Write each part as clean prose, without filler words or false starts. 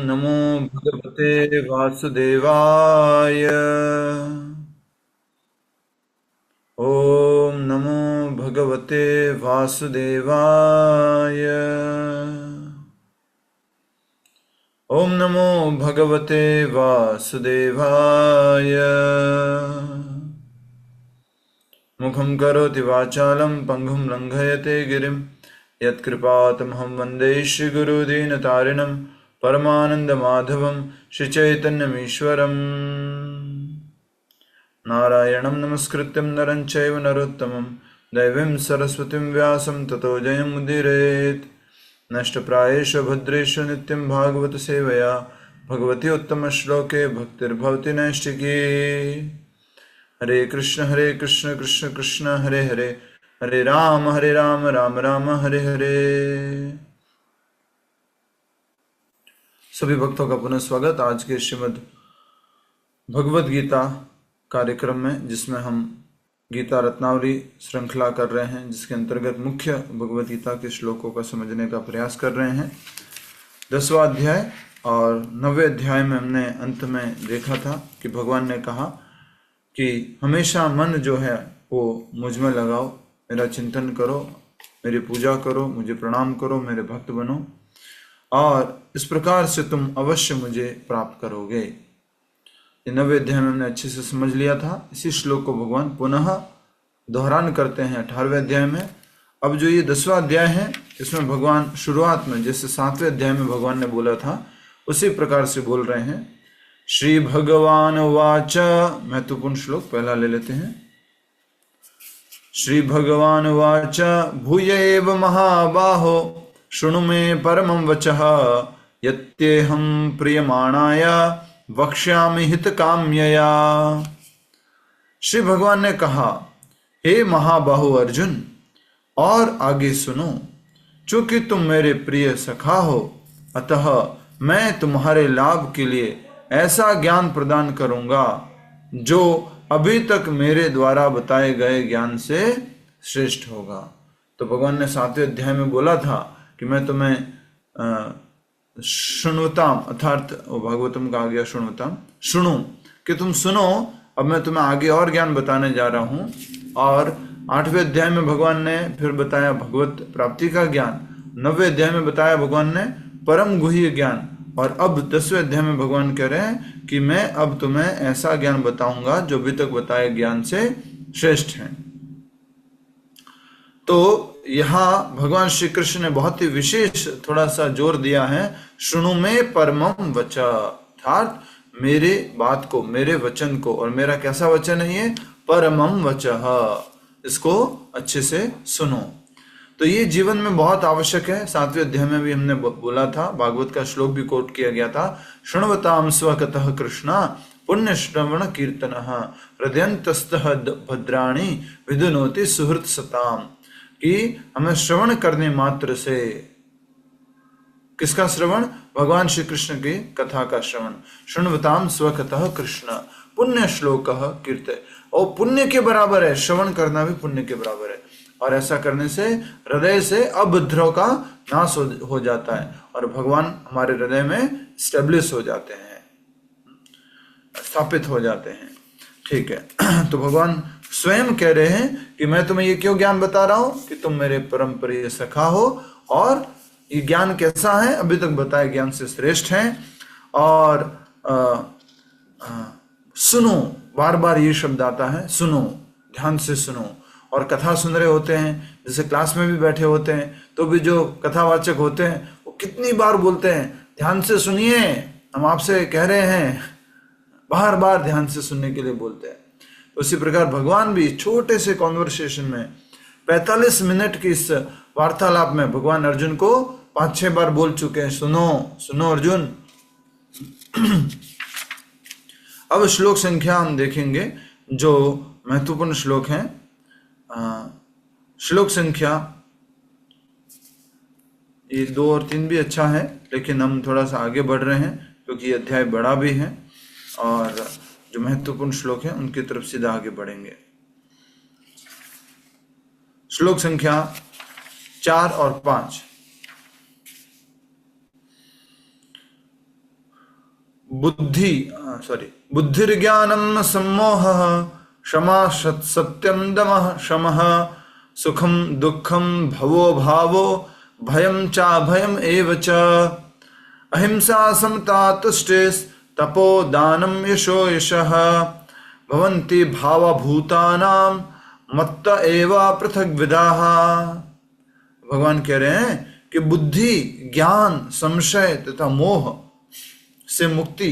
नमो भगवते वासुदेवाय। ओम नमो भगवते वासुदेवाय। ओम नमो भगवते वासुदेवाय। मुखं करोति वाचालं पंगुं लंघयते गिरिं यत्कृपातमहं वन्दे श्रीगुरुदीनतारिणं परमानन्दमाधवं श्रीचैतन्यमीश्वरम्। नारायणं नमस्कृत्यं नरं चैव नरोत्तमं दैवीं सरस्वतीं व्यासं ततो जयमुदीरयेत्। नष्टप्रायेषु भद्रेषु नित्यं भागवत सेवया भगवती उत्तमश्लोके भक्तिर्भवति नैष्टिकी। हरे कृष्ण कृष्ण कृष्ण हरे हरे, हरे राम राम राम हरे हरे। सभी भक्तों का पुनः स्वागत आज के श्रीमद् भगवद गीता कार्यक्रम में, जिसमें हम गीता रत्नावली श्रृंखला कर रहे हैं, जिसके अंतर्गत मुख्य भगवद गीता के श्लोकों का समझने का प्रयास कर रहे हैं। 10वां अध्याय और 9वें अध्याय में हमने अंत में देखा था कि भगवान ने कहा कि हमेशा मन जो है वो मुझ में लगाओ, मेरा चिंतन करो, मेरी पूजा करो, मुझे प्रणाम करो, मेरे भक्त बनो, और इस प्रकार से तुम अवश्य मुझे प्राप्त करोगे। ये 9वें अध्याय में हमने अच्छे से समझ लिया था। इसी श्लोक को भगवान पुनः दोहरान करते हैं 18वें अध्याय में। अब जो ये 10वां अध्याय है, इसमें भगवान शुरुआत में जैसे 7वें अध्याय में भगवान ने बोला था उसी प्रकार से बोल रहे हैं। श्री भगवान वाच, महत्वपूर्ण श्लोक पहला ले लेते हैं। श्री भगवान वाच भूय एव महाबाहो शृणु मे परमं वचः यत्येहं प्रियमाणाय वक्ष्यामि हित काम्यया। श्री भगवान ने कहा, हे महाबाहु अर्जुन, और आगे सुनो, चूंकि तुम मेरे प्रिय सखा हो, अतः मैं तुम्हारे लाभ के लिए ऐसा ज्ञान प्रदान करूंगा जो अभी तक मेरे द्वारा बताए गए ज्ञान से श्रेष्ठ होगा। तो भगवान ने 7वें अध्याय में बोला था कि मैं तुम्हें शुणुताम, अर्थात भागवतम का आ गया शुणुताम, सुनो कि तुम सुनो। अब मैं तुम्हें आगे और ज्ञान बताने जा रहा हूं। और 8वें अध्याय में भगवान ने फिर बताया भगवत प्राप्ति का ज्ञान, 9वें अध्याय में बताया भगवान ने परम गुह्य ज्ञान, और अब 10वें अध्याय में भगवान कह रहे हैं कि मैं अब तुम्हें ऐसा ज्ञान बताऊंगा जो अभी तक बताए ज्ञान से श्रेष्ठ है। तो यहाँ भगवान श्री कृष्ण ने बहुत ही विशेष थोड़ा सा जोर दिया है, शुणु में परमम वच, अर्थात मेरे बात को, मेरे वचन को। और मेरा कैसा वचन है ये? परमम वच, इसको अच्छे से सुनो। तो ये जीवन में बहुत आवश्यक है। 7वें अध्याय में भी हमने बोला था, भागवत का श्लोक भी कोट किया गया था, शृण्वताम स्वकतः कृष्णा पुण्य श्रवण कीर्तन हृदयंतस्तः भद्राणि विदुनोति सुहृत सताम। कि हमें श्रवण करने मात्र से, किसका श्रवण? भगवान श्री कृष्ण की कथा का श्रवण। शृण्वताम स्वकतः कृष्ण पुण्य श्लोक कीर्तन, और पुण्य के बराबर है, श्रवण करना भी पुण्य के बराबर है। और ऐसा करने से हृदय से अभद्रों का नाश हो जाता है और भगवान हमारे हृदय में स्टेब्लिश हो जाते हैं, स्थापित हो जाते हैं। ठीक है। तो भगवान स्वयं कह रहे हैं कि मैं तुम्हें ये क्यों ज्ञान बता रहा हूं कि तुम मेरे परम प्रिय सखा हो, और ये ज्ञान कैसा है? अभी तक बताए ज्ञान से श्रेष्ठ है। और सुनो, बार बार ये शब्द आता है, सुनो, ध्यान से सुनो। और कथा सुन रहे होते हैं, जैसे क्लास में भी बैठे होते हैं, तो भी जो कथावाचक होते हैं वो कितनी बार बोलते हैं, ध्यान से सुनिए, हम आपसे कह रहे हैं, बार बार ध्यान से सुनने के लिए बोलते हैं। उसी प्रकार भगवान भी छोटे से कॉन्वर्सेशन में 45 मिनट की इस वार्तालाप में भगवान अर्जुन को 5-6 बार बोल चुके हैं, सुनो सुनो अर्जुन। अब श्लोक संख्या हम देखेंगे, जो महत्वपूर्ण श्लोक हैं। श्लोक संख्या ये 2 और 3 भी अच्छा है, लेकिन हम थोड़ा सा आगे बढ़ रहे हैं क्योंकि ये अध्याय बड़ा भी है, और जो महत्वपूर्ण श्लोक है उनकी तरफ सीधा आगे बढ़ेंगे। श्लोक संख्या 4 और 5। बुद्धिर्ज्ञानम सम्मोहः क्षमा सत्यम दमः शमः सुखम दुःखम भवो भावो भयं चाभयम् एव च अहिंसा समता तुष्टिस्तपो दानं यशो यशः भवन्ति भावभूतानां मत्त एव पृथग्विदाः। भगवान कह रहे हैं कि बुद्धि, ज्ञान, संशय तथा मोह से मुक्ति,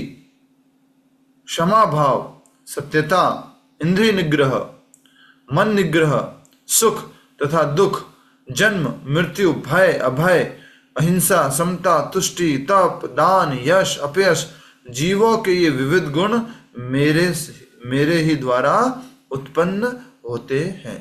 क्षमा भाव, सत्यता, इंद्रिय निग्रह, मन निग्रह, सुख तथा दुख, जन्म मृत्यु, भय अभय, अहिंसा, समता, तुष्टि, तप, दान, यश अपयश, जीवों के ये विविध गुण मेरे ही द्वारा उत्पन्न होते हैं।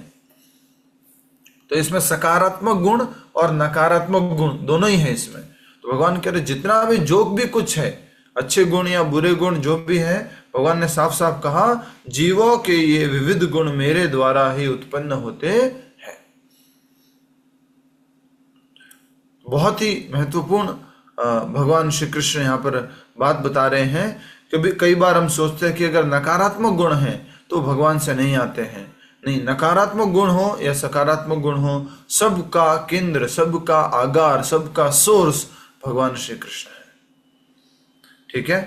तो इसमें सकारात्मक गुण और नकारात्मक गुण दोनों ही है इसमें। तो भगवान कह रहे जितना भी जो भी कुछ है, अच्छे गुण या बुरे गुण जो भी है, भगवान ने साफ साफ कहा जीवों के ये विविध गुण मेरे द्वारा ही उत्पन्न होते हैं। बहुत ही महत्वपूर्ण भगवान श्री कृष्ण यहाँ पर बात बता रहे हैं। कभी कई बार हम सोचते हैं कि अगर नकारात्मक गुण हैं तो भगवान से नहीं आते हैं। नहीं, नकारात्मक गुण हो या सकारात्मक गुण हो, सबका केंद्र, सबका आगार, सबका सोर्स भगवान श्री कृष्ण है। ठीक है।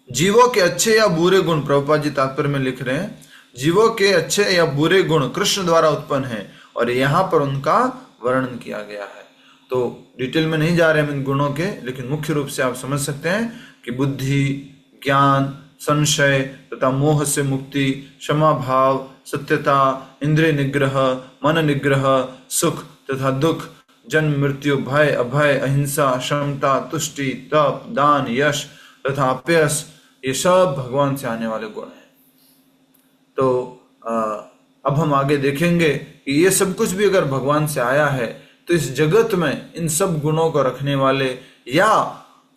जीवों के अच्छे या बुरे गुण, प्रभुपाद जी तात्पर्य में लिख रहे हैं, जीवों के अच्छे या बुरे गुण कृष्ण द्वारा उत्पन्न है और यहाँ पर उनका वर्णन किया गया है। तो डिटेल में नहीं जा रहे हम इन गुणों के, लेकिन मुख्य रूप से आप समझ सकते हैं कि बुद्धि, ज्ञान, संशय तथा मोह से मुक्ति, क्षमा भाव, सत्यता, इंद्रिय निग्रह, मन निग्रह, सुख तथा दुख, जन्म मृत्यु, भय अभय, अहिंसा, क्षमता, तुष्टि, तप, दान, यश तथा अपयश, ये सब भगवान से आने वाले गुण हैं। तो अब हम आगे देखेंगे कि ये सब कुछ भी अगर भगवान से आया है तो इस जगत में इन सब गुणों को रखने वाले या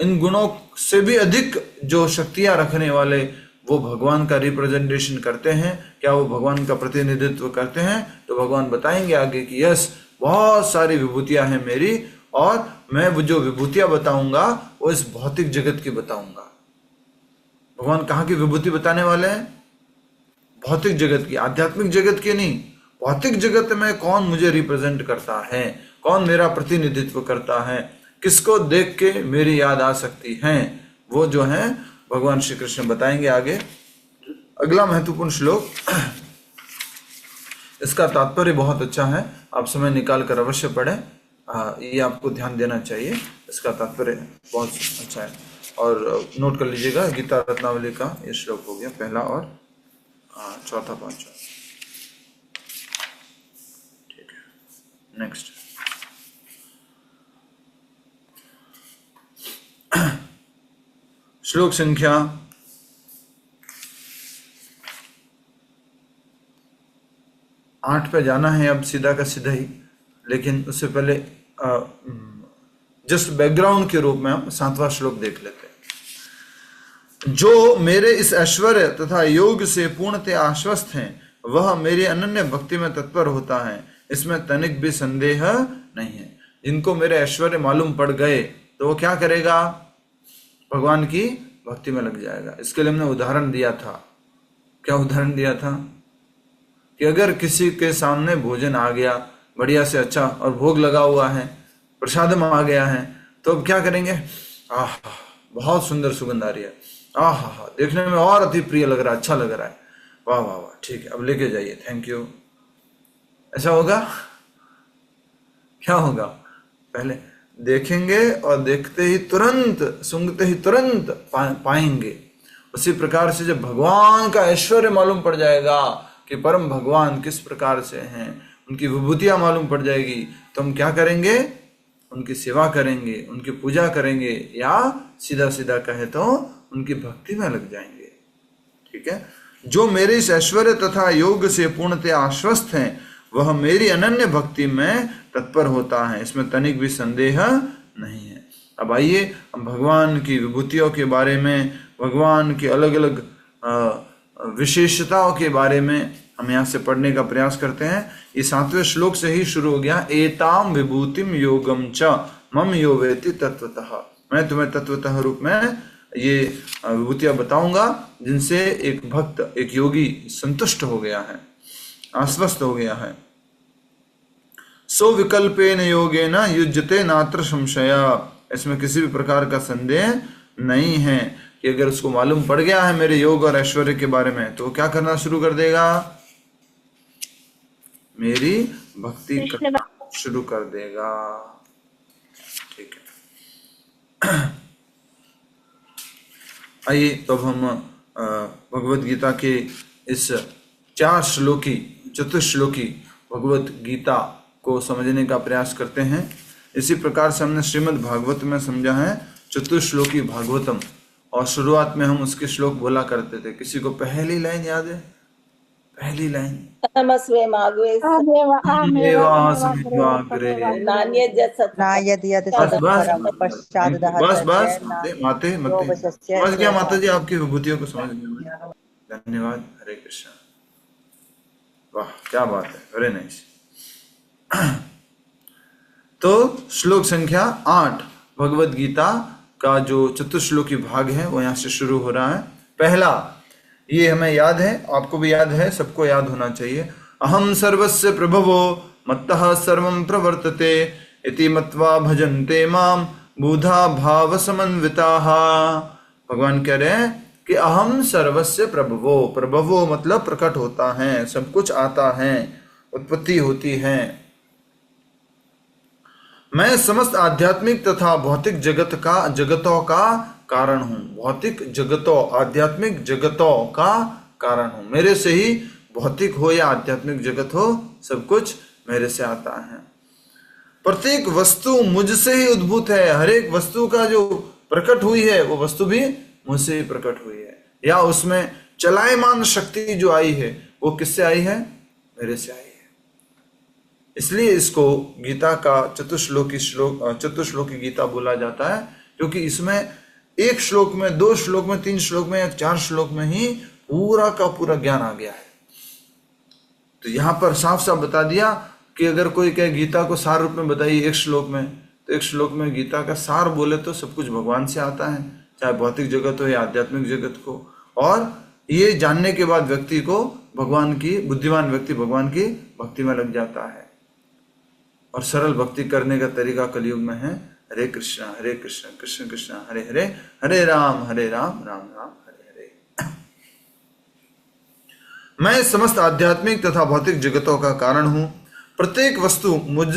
इन गुणों से भी अधिक जो शक्तियां रखने वाले वो भगवान का रिप्रेजेंटेशन करते हैं। क्या वो भगवान का प्रतिनिधित्व करते हैं? तो भगवान बताएंगे आगे कि यस, बहुत सारी विभूतियां हैं मेरी, और मैं वो जो विभूतियां बताऊंगा वो इस भौतिक जगत की बताऊंगा। भगवान कहाँ की विभूति बताने वाले हैं? भौतिक जगत की, आध्यात्मिक जगत की नहीं। भौतिक जगत में कौन मुझे रिप्रेजेंट करता है, कौन मेरा प्रतिनिधित्व करता है, किसको देख के मेरी याद आ सकती है, वो जो है भगवान श्री कृष्ण बताएंगे आगे। अगला महत्वपूर्ण श्लोक, इसका तात्पर्य बहुत अच्छा है, आप समय निकाल कर अवश्य पढ़ें। ये आपको ध्यान देना चाहिए, इसका तात्पर्य बहुत अच्छा है। और नोट कर लीजिएगा, गीता रत्नावली का ये श्लोक हो गया पहला और चौथा पांचवा। ठीक है, नेक्स्ट। श्लोक संख्या 8 पे जाना है अब सीधा का सीधा ही, लेकिन उससे पहले जस्ट बैकग्राउंड के रूप में हम 7वां श्लोक देख लेते हैं। जो मेरे इस ऐश्वर्य तथा योग से पूर्णतः आश्वस्त हैं, वह मेरी अनन्य भक्ति में तत्पर होता है, इसमें तनिक भी संदेह नहीं है। जिनको मेरे ऐश्वर्य मालूम पड़ गए तो वो क्या करेगा? भगवान की भक्ति में लग जाएगा। इसके लिए हमने उदाहरण दिया था। क्या उदाहरण दिया था? कि अगर किसी के सामने भोजन आ गया बढ़िया से अच्छा और भोग लगा हुआ है, प्रसादम आ गया है, तो अब क्या करेंगे? आह, बहुत सुंदर सुगंध आ रही है, आह, देखने में और अति प्रिय लग रहा है, अच्छा लग रहा है, वाह वाह वाह, ठीक है अब लेके जाइए, थैंक यू। ऐसा होगा? क्या होगा? पहले देखेंगे और देखते ही तुरंत, सूंघते ही तुरंत पाएंगे। उसी प्रकार से जब भगवान का ऐश्वर्य मालूम पड़ जाएगा कि परम भगवान किस प्रकार से हैं, उनकी विभूतियां मालूम पड़ जाएगी, तो हम क्या करेंगे? उनकी सेवा करेंगे, उनकी पूजा करेंगे, या सीधा सीधा कहे तो उनकी भक्ति में लग जाएंगे। ठीक है। जो मेरे इस ऐश्वर्य तथा योग से पूर्णतः आश्वस्त हैं, वह मेरी अनन्य भक्ति में तत्पर होता है, इसमें तनिक भी संदेह नहीं है। अब आइए हम भगवान की विभूतियों के बारे में, भगवान की अलग अलग विशेषताओं के बारे में हम यहाँ से पढ़ने का प्रयास करते हैं। ये 7वें श्लोक से ही शुरू हो गया। एताम विभूतिम योगम च मम यो वेति तत्वतः। मैं तुम्हें तत्वतः रूप में ये विभूतियां बताऊंगा जिनसे एक भक्त, एक योगी संतुष्ट हो गया है, आश्वस्त हो गया है। सो विकल्पेन योगेन युज्यते नात्र संशय, इसमें किसी भी प्रकार का संदेह नहीं है कि अगर उसको मालूम पड़ गया है मेरे योग और ऐश्वर्य के बारे में तो क्या करना शुरू कर देगा, मेरी भक्ति करना शुरू कर देगा। ठीक है, आइए तो अब हम भगवत गीता के इस 4 श्लोकी, चतुश्लोकी भगवत गीता को समझने का प्रयास करते हैं। इसी प्रकार से हमने श्रीमद् भागवत में समझा है चतुश्लोकी भागवतम, और शुरुआत में हम उसके श्लोक बोला करते थे। किसी को पहली लाइन याद है? पहली लाइन नमस्वे मागवे माते समझ गया माता जी, आपकी विभूतियों को समझ गया, धन्यवाद। हरे कृष्ण, वाह क्या बात है, वेरी नाइस। तो श्लोक संख्या 8 भगवत गीता का जो चतुश्लोकी भाग है वो यहाँ से शुरू हो रहा है। पहला, ये हमें याद है, आपको भी याद है, सबको याद होना चाहिए। अहम सर्वस्य प्रभवो मत्तः सर्वं प्रवर्तते इति मत्वा भजन्ते माम बुधा भाव समन्विताः। भगवान कह रहे हैं कि अहम सर्वस्य प्रभवो, प्रभवो मतलब प्रकट होता है, सब कुछ आता है, उत्पत्ति होती है। मैं समस्त आध्यात्मिक तथा भौतिक जगतों का कारण हूं। भौतिक जगतों, आध्यात्मिक जगतों का कारण हूं। मेरे से ही भौतिक हो या आध्यात्मिक जगत हो, सब कुछ मेरे से आता है। प्रत्येक वस्तु मुझसे ही उद्भूत है। हर एक वस्तु का जो प्रकट हुई है वो वस्तु भी मुझसे ही प्रकट हुई है, या उसमें चलायमान शक्ति जो आई है वो किससे आई है? मेरे से आई है। इसलिए इसको गीता का चतुश्लोकी गीता बोला जाता है, क्योंकि इसमें एक श्लोक में, 2 श्लोक में, 3 श्लोक में या 4 श्लोक में ही पूरा का पूरा ज्ञान आ गया है। तो यहाँ पर साफ साफ बता दिया कि अगर कोई कहे गीता को सार रूप में बताइए एक श्लोक में, तो एक श्लोक में गीता का सार बोले तो सब कुछ भगवान से आता है, चाहे भौतिक जगत हो या आध्यात्मिक जगत को। और ये जानने के बाद व्यक्ति को भगवान की, बुद्धिमान व्यक्ति भगवान की भक्ति में लग जाता है। और सरल भक्ति करने का तरीका कलयुग में है हरे कृष्ण कृष्ण कृष्ण हरे हरे, हरे राम राम राम हरे हरे। मैं समस्त आध्यात्मिक तथा भौतिक जगतों का कारण हूं। प्रत्येक वस्तु मुझ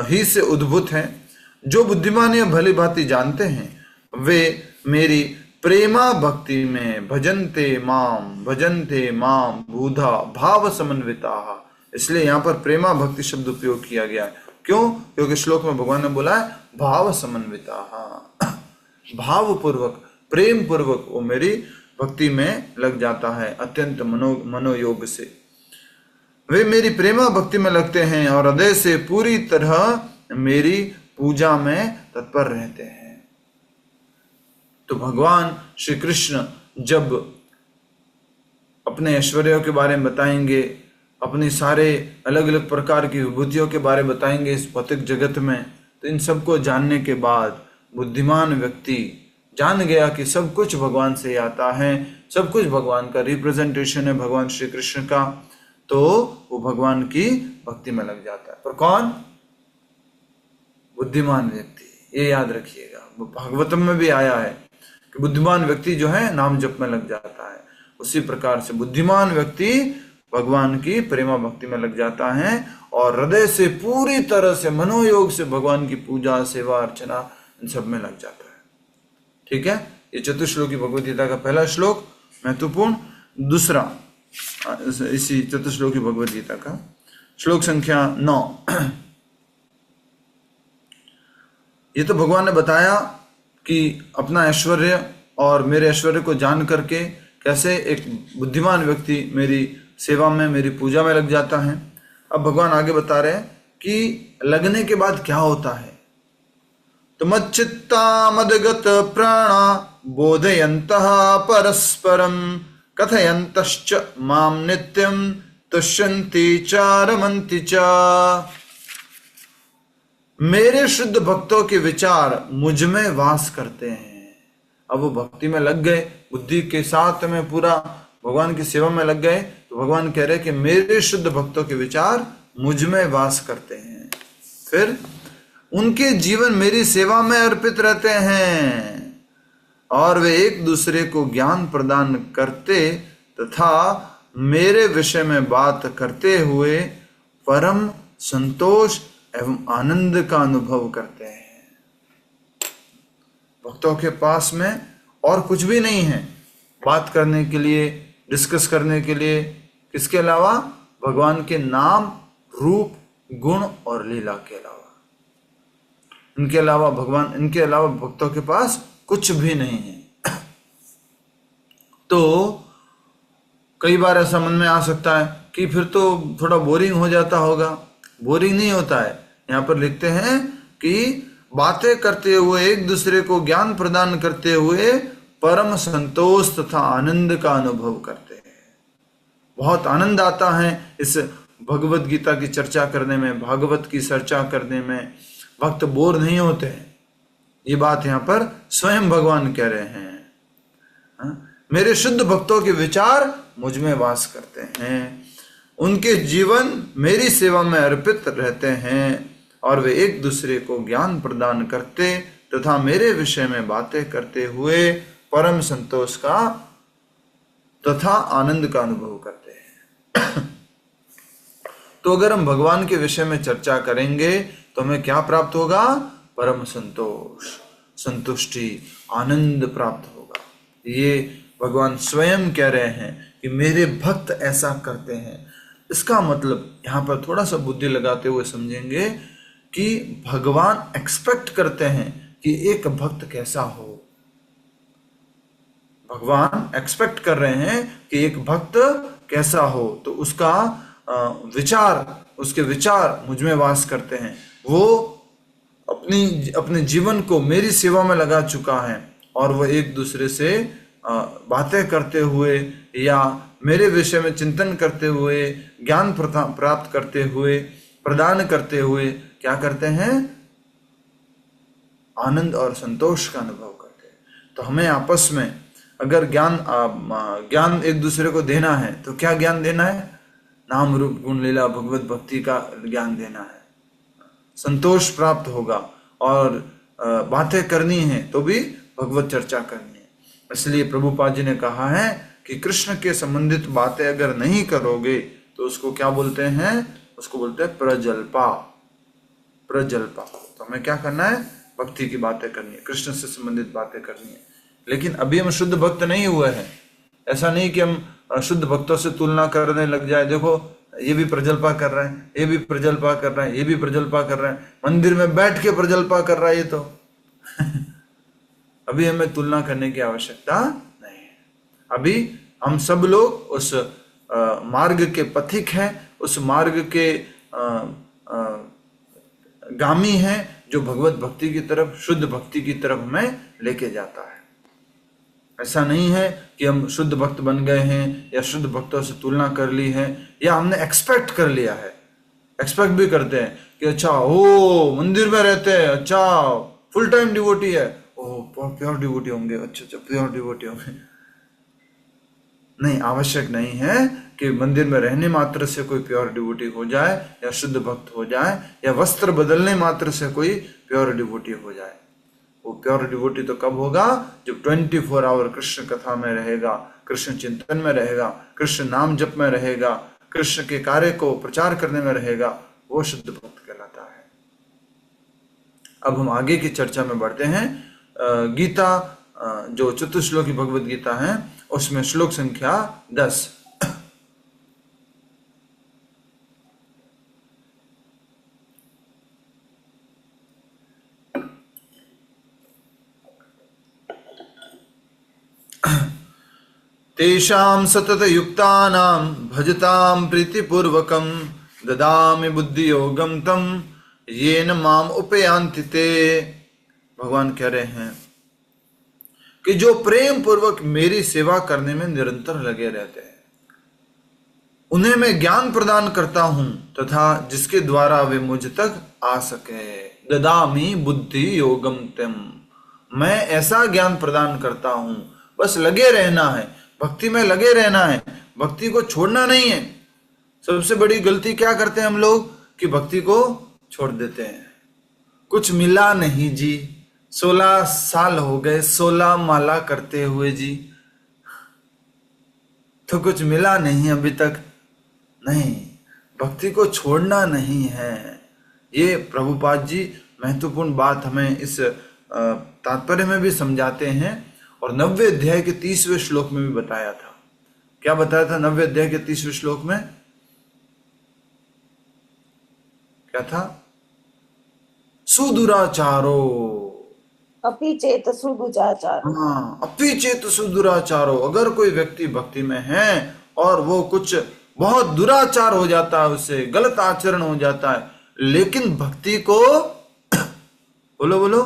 ही से उद्भूत है। जो बुद्धिमान या भली भांति जानते हैं वे मेरी प्रेमा भक्ति में भजन्ते माम बुधा भाव समन्विता। इसलिए यहाँ पर प्रेमा भक्ति शब्द उपयोग किया गया है। क्यों? क्योंकि श्लोक में भगवान ने बोला है भाव समन्विता, भाव पूर्वक, प्रेम पूर्वक वो मेरी भक्ति में लग जाता है, अत्यंत मनोयोग से। वे मेरी प्रेमा भक्ति में लगते हैं और हृदय से पूरी तरह मेरी पूजा में तत्पर रहते हैं। तो भगवान श्री कृष्ण जब अपने ऐश्वर्यों के बारे में बताएंगे, अपनी सारे अलग अलग प्रकार की विभूतियों के बारे में बताएंगे इस भौतिक जगत में, तो इन सबको जानने के बाद बुद्धिमान व्यक्ति जान गया कि सब कुछ भगवान से आता है, सब कुछ भगवान का रिप्रेजेंटेशन है, भगवान श्री कृष्ण का, तो वो भगवान की भक्ति में लग जाता है। पर कौन? बुद्धिमान व्यक्ति। ये याद रखिएगा, भागवतम में भी आया है कि बुद्धिमान व्यक्ति जो है नाम जप में लग जाता है। उसी प्रकार से बुद्धिमान व्यक्ति भगवान की प्रेमा भक्ति में लग जाता है और हृदय से पूरी तरह से मनोयोग से भगवान की पूजा, सेवा, अर्चना इन सब में लग जाता है। ठीक है, ये चतुश्लोकी भगवद गीता का पहला श्लोक महत्वपूर्ण। दूसरा इसी चतुश्लोकी भगवद गीता का श्लोक संख्या 9। ये तो भगवान ने बताया कि अपना ऐश्वर्य और मेरे ऐश्वर्य को जान करके कैसे एक बुद्धिमान व्यक्ति मेरी सेवा में, मेरी पूजा में लग जाता है। अब भगवान आगे बता रहे हैं कि लगने के बाद क्या होता है। तो मच्चित्ता मदगत प्राणा बोधयन्तः परस्परम कथयन्तश्च माम नित्यम तुष्यन्ति च रमन्ति च। मेरे शुद्ध भक्तों के विचार मुझ में वास करते हैं। अब वो भक्ति में लग गए, बुद्धि के साथ में पूरा भगवान की सेवा में लग गए, तो भगवान कह रहे कि मेरे शुद्ध भक्तों के विचार मुझ में वास करते हैं। फिर उनके जीवन मेरी सेवा में अर्पित रहते हैं और वे एक दूसरे को ज्ञान प्रदान करते तथा मेरे विषय में बात करते हुए परम संतोष एवं आनंद का अनुभव करते हैं। भक्तों के पास में और कुछ भी नहीं है बात करने के लिए, डिस्कस करने के लिए, किसके अलावा? भगवान के नाम, रूप, गुण और लीला के अलावा। इनके अलावा भक्तों के पास कुछ भी नहीं है। तो कई बार ऐसा मन में आ सकता है कि फिर तो थोड़ा बोरिंग हो जाता होगा। बोरिंग नहीं होता है। यहाँ पर लिखते हैं कि बातें करते हुए, एक दूसरे को ज्ञान प्रदान करते हुए परम संतोष तथा आनंद का अनुभव करते हैं। बहुत आनंद आता है इस भगवत गीता की चर्चा करने में, भागवत की चर्चा करने में। भक्त बोर नहीं होते हैं। ये बात यहाँ पर स्वयं भगवान कह रहे हैं। मेरे शुद्ध भक्तों के विचार मुझ में वास करते हैं, उनके जीवन मेरी सेवा में अर्पित रहते हैं और वे एक दूसरे को ज्ञान प्रदान करते तथा मेरे विषय में बातें करते हुए परम संतोष का तथा आनंद का अनुभव करते हैं। तो अगर हम भगवान के विषय में चर्चा करेंगे तो हमें क्या प्राप्त होगा? परम संतोष, संतुष्टि, आनंद प्राप्त होगा। ये भगवान स्वयं कह रहे हैं कि मेरे भक्त ऐसा करते हैं। इसका मतलब यहाँ पर थोड़ा सा बुद्धि लगाते हुए समझेंगे कि भगवान एक्सपेक्ट करते हैं कि एक भक्त कैसा हो। भगवान एक्सपेक्ट कर रहे हैं कि एक भक्त कैसा हो, तो उसका उसके विचार मुझ में वास करते हैं। वो अपने जीवन को मेरी सेवा में लगा चुका है और वह एक दूसरे से बातें करते हुए या मेरे विषय में चिंतन करते हुए, ज्ञान प्राप्त करते हुए, प्रदान करते हुए क्या करते हैं? आनंद और संतोष का अनुभव करते हैं। तो हमें आपस में अगर ज्ञान एक दूसरे को देना है तो क्या ज्ञान देना है? नाम, रूप, गुण, लीला, भगवत भक्ति का ज्ञान देना है। संतोष प्राप्त होगा और बातें करनी है तो भी भगवत चर्चा करनी है। इसलिए प्रभुपाद जी ने कहा है कि कृष्ण के संबंधित बातें अगर नहीं करोगे तो उसको क्या बोलते हैं? उसको बोलते हैं प्रजल्पा। तो हमें क्या करना है? भक्ति की बातें करनी है, कृष्ण से संबंधित बातें करनी है। लेकिन अभी हम शुद्ध भक्त नहीं हुए हैं। ऐसा नहीं कि हम शुद्ध भक्तों से तुलना करने लग जाए। देखो ये भी प्रजल्पा कर रहा है, ये भी प्रजल्पा कर रहा है, ये भी प्रजल्पा कर रहा है, मंदिर में बैठ के प्रजल्पा कर रहा है ये तो। अभी हमें तुलना करने की आवश्यकता नहीं है। अभी हम सब लोग उस मार्ग के पथिक हैं, उस मार्ग के गामी हैं जो भगवत भक्ति की तरफ, शुद्ध भक्ति की तरफ हमें लेके जाता है। ऐसा नहीं है कि हम शुद्ध भक्त बन गए हैं या शुद्ध भक्तों से तुलना कर ली है या हमने एक्सपेक्ट कर लिया है। एक्सपेक्ट भी करते हैं कि अच्छा ओ मंदिर में रहते हैं, अच्छा फुल टाइम डिवोटी है, ओ प्योर डिवोटी होंगे, अच्छा प्योर डिवोटी होंगे। नहीं, आवश्यक नहीं है कि मंदिर में रहने मात्र से कोई प्योर डिवोटी हो जाए या शुद्ध भक्त हो जाए या वस्त्र बदलने मात्र से कोई प्योर डिवोटी हो जाए। वो प्योर डिवोटी तो कब होगा? जब 24 आवर कृष्ण कथा में रहेगा, कृष्ण चिंतन में रहेगा, कृष्ण नाम जप में रहेगा, कृष्ण के कार्य को प्रचार करने में रहेगा, वो शुद्ध भक्त कहलाता है। अब हम आगे की चर्चा में बढ़ते हैं। गीता जो चतुश्लोकी भगवत गीता है उसमें श्लोक संख्या 10। तेषां सतत युक्तानां भजतां प्रीतिपूर्वकं ददामि बुद्धि योगम तम येन माम उपयांति ते। भगवान कह रहे हैं कि जो प्रेम पूर्वक मेरी सेवा करने में निरंतर लगे रहते हैं उन्हें मैं ज्ञान प्रदान करता हूं तथा जिसके द्वारा वे मुझ तक आ सके। ददामि बुद्धि योगम तम, मैं ऐसा ज्ञान प्रदान करता हूं, बस लगे रहना है, भक्ति में लगे रहना है, भक्ति को छोड़ना नहीं है। सबसे बड़ी गलती क्या करते हैं हम लोग कि भक्ति को छोड़ देते हैं। कुछ मिला नहीं जी, 16 साल हो गए 16 माला करते हुए जी, तो कुछ मिला नहीं अभी तक। नहीं, भक्ति को छोड़ना नहीं है। ये प्रभुपाद जी महत्वपूर्ण बात हमें इस तात्पर्य में भी समझाते हैं, और 90वें अध्याय के 30वें श्लोक में भी बताया था। क्या बताया था 90वें अध्याय के 30वें श्लोक में? क्या था? सुदुराचारो अपि चेत सुदुराचारो। हाँ, अपि चेत सुदुराचारो, अगर कोई व्यक्ति भक्ति में है और वो कुछ बहुत दुराचार हो जाता है, उससे गलत आचरण हो जाता है, लेकिन भक्ति को बोलो बोलो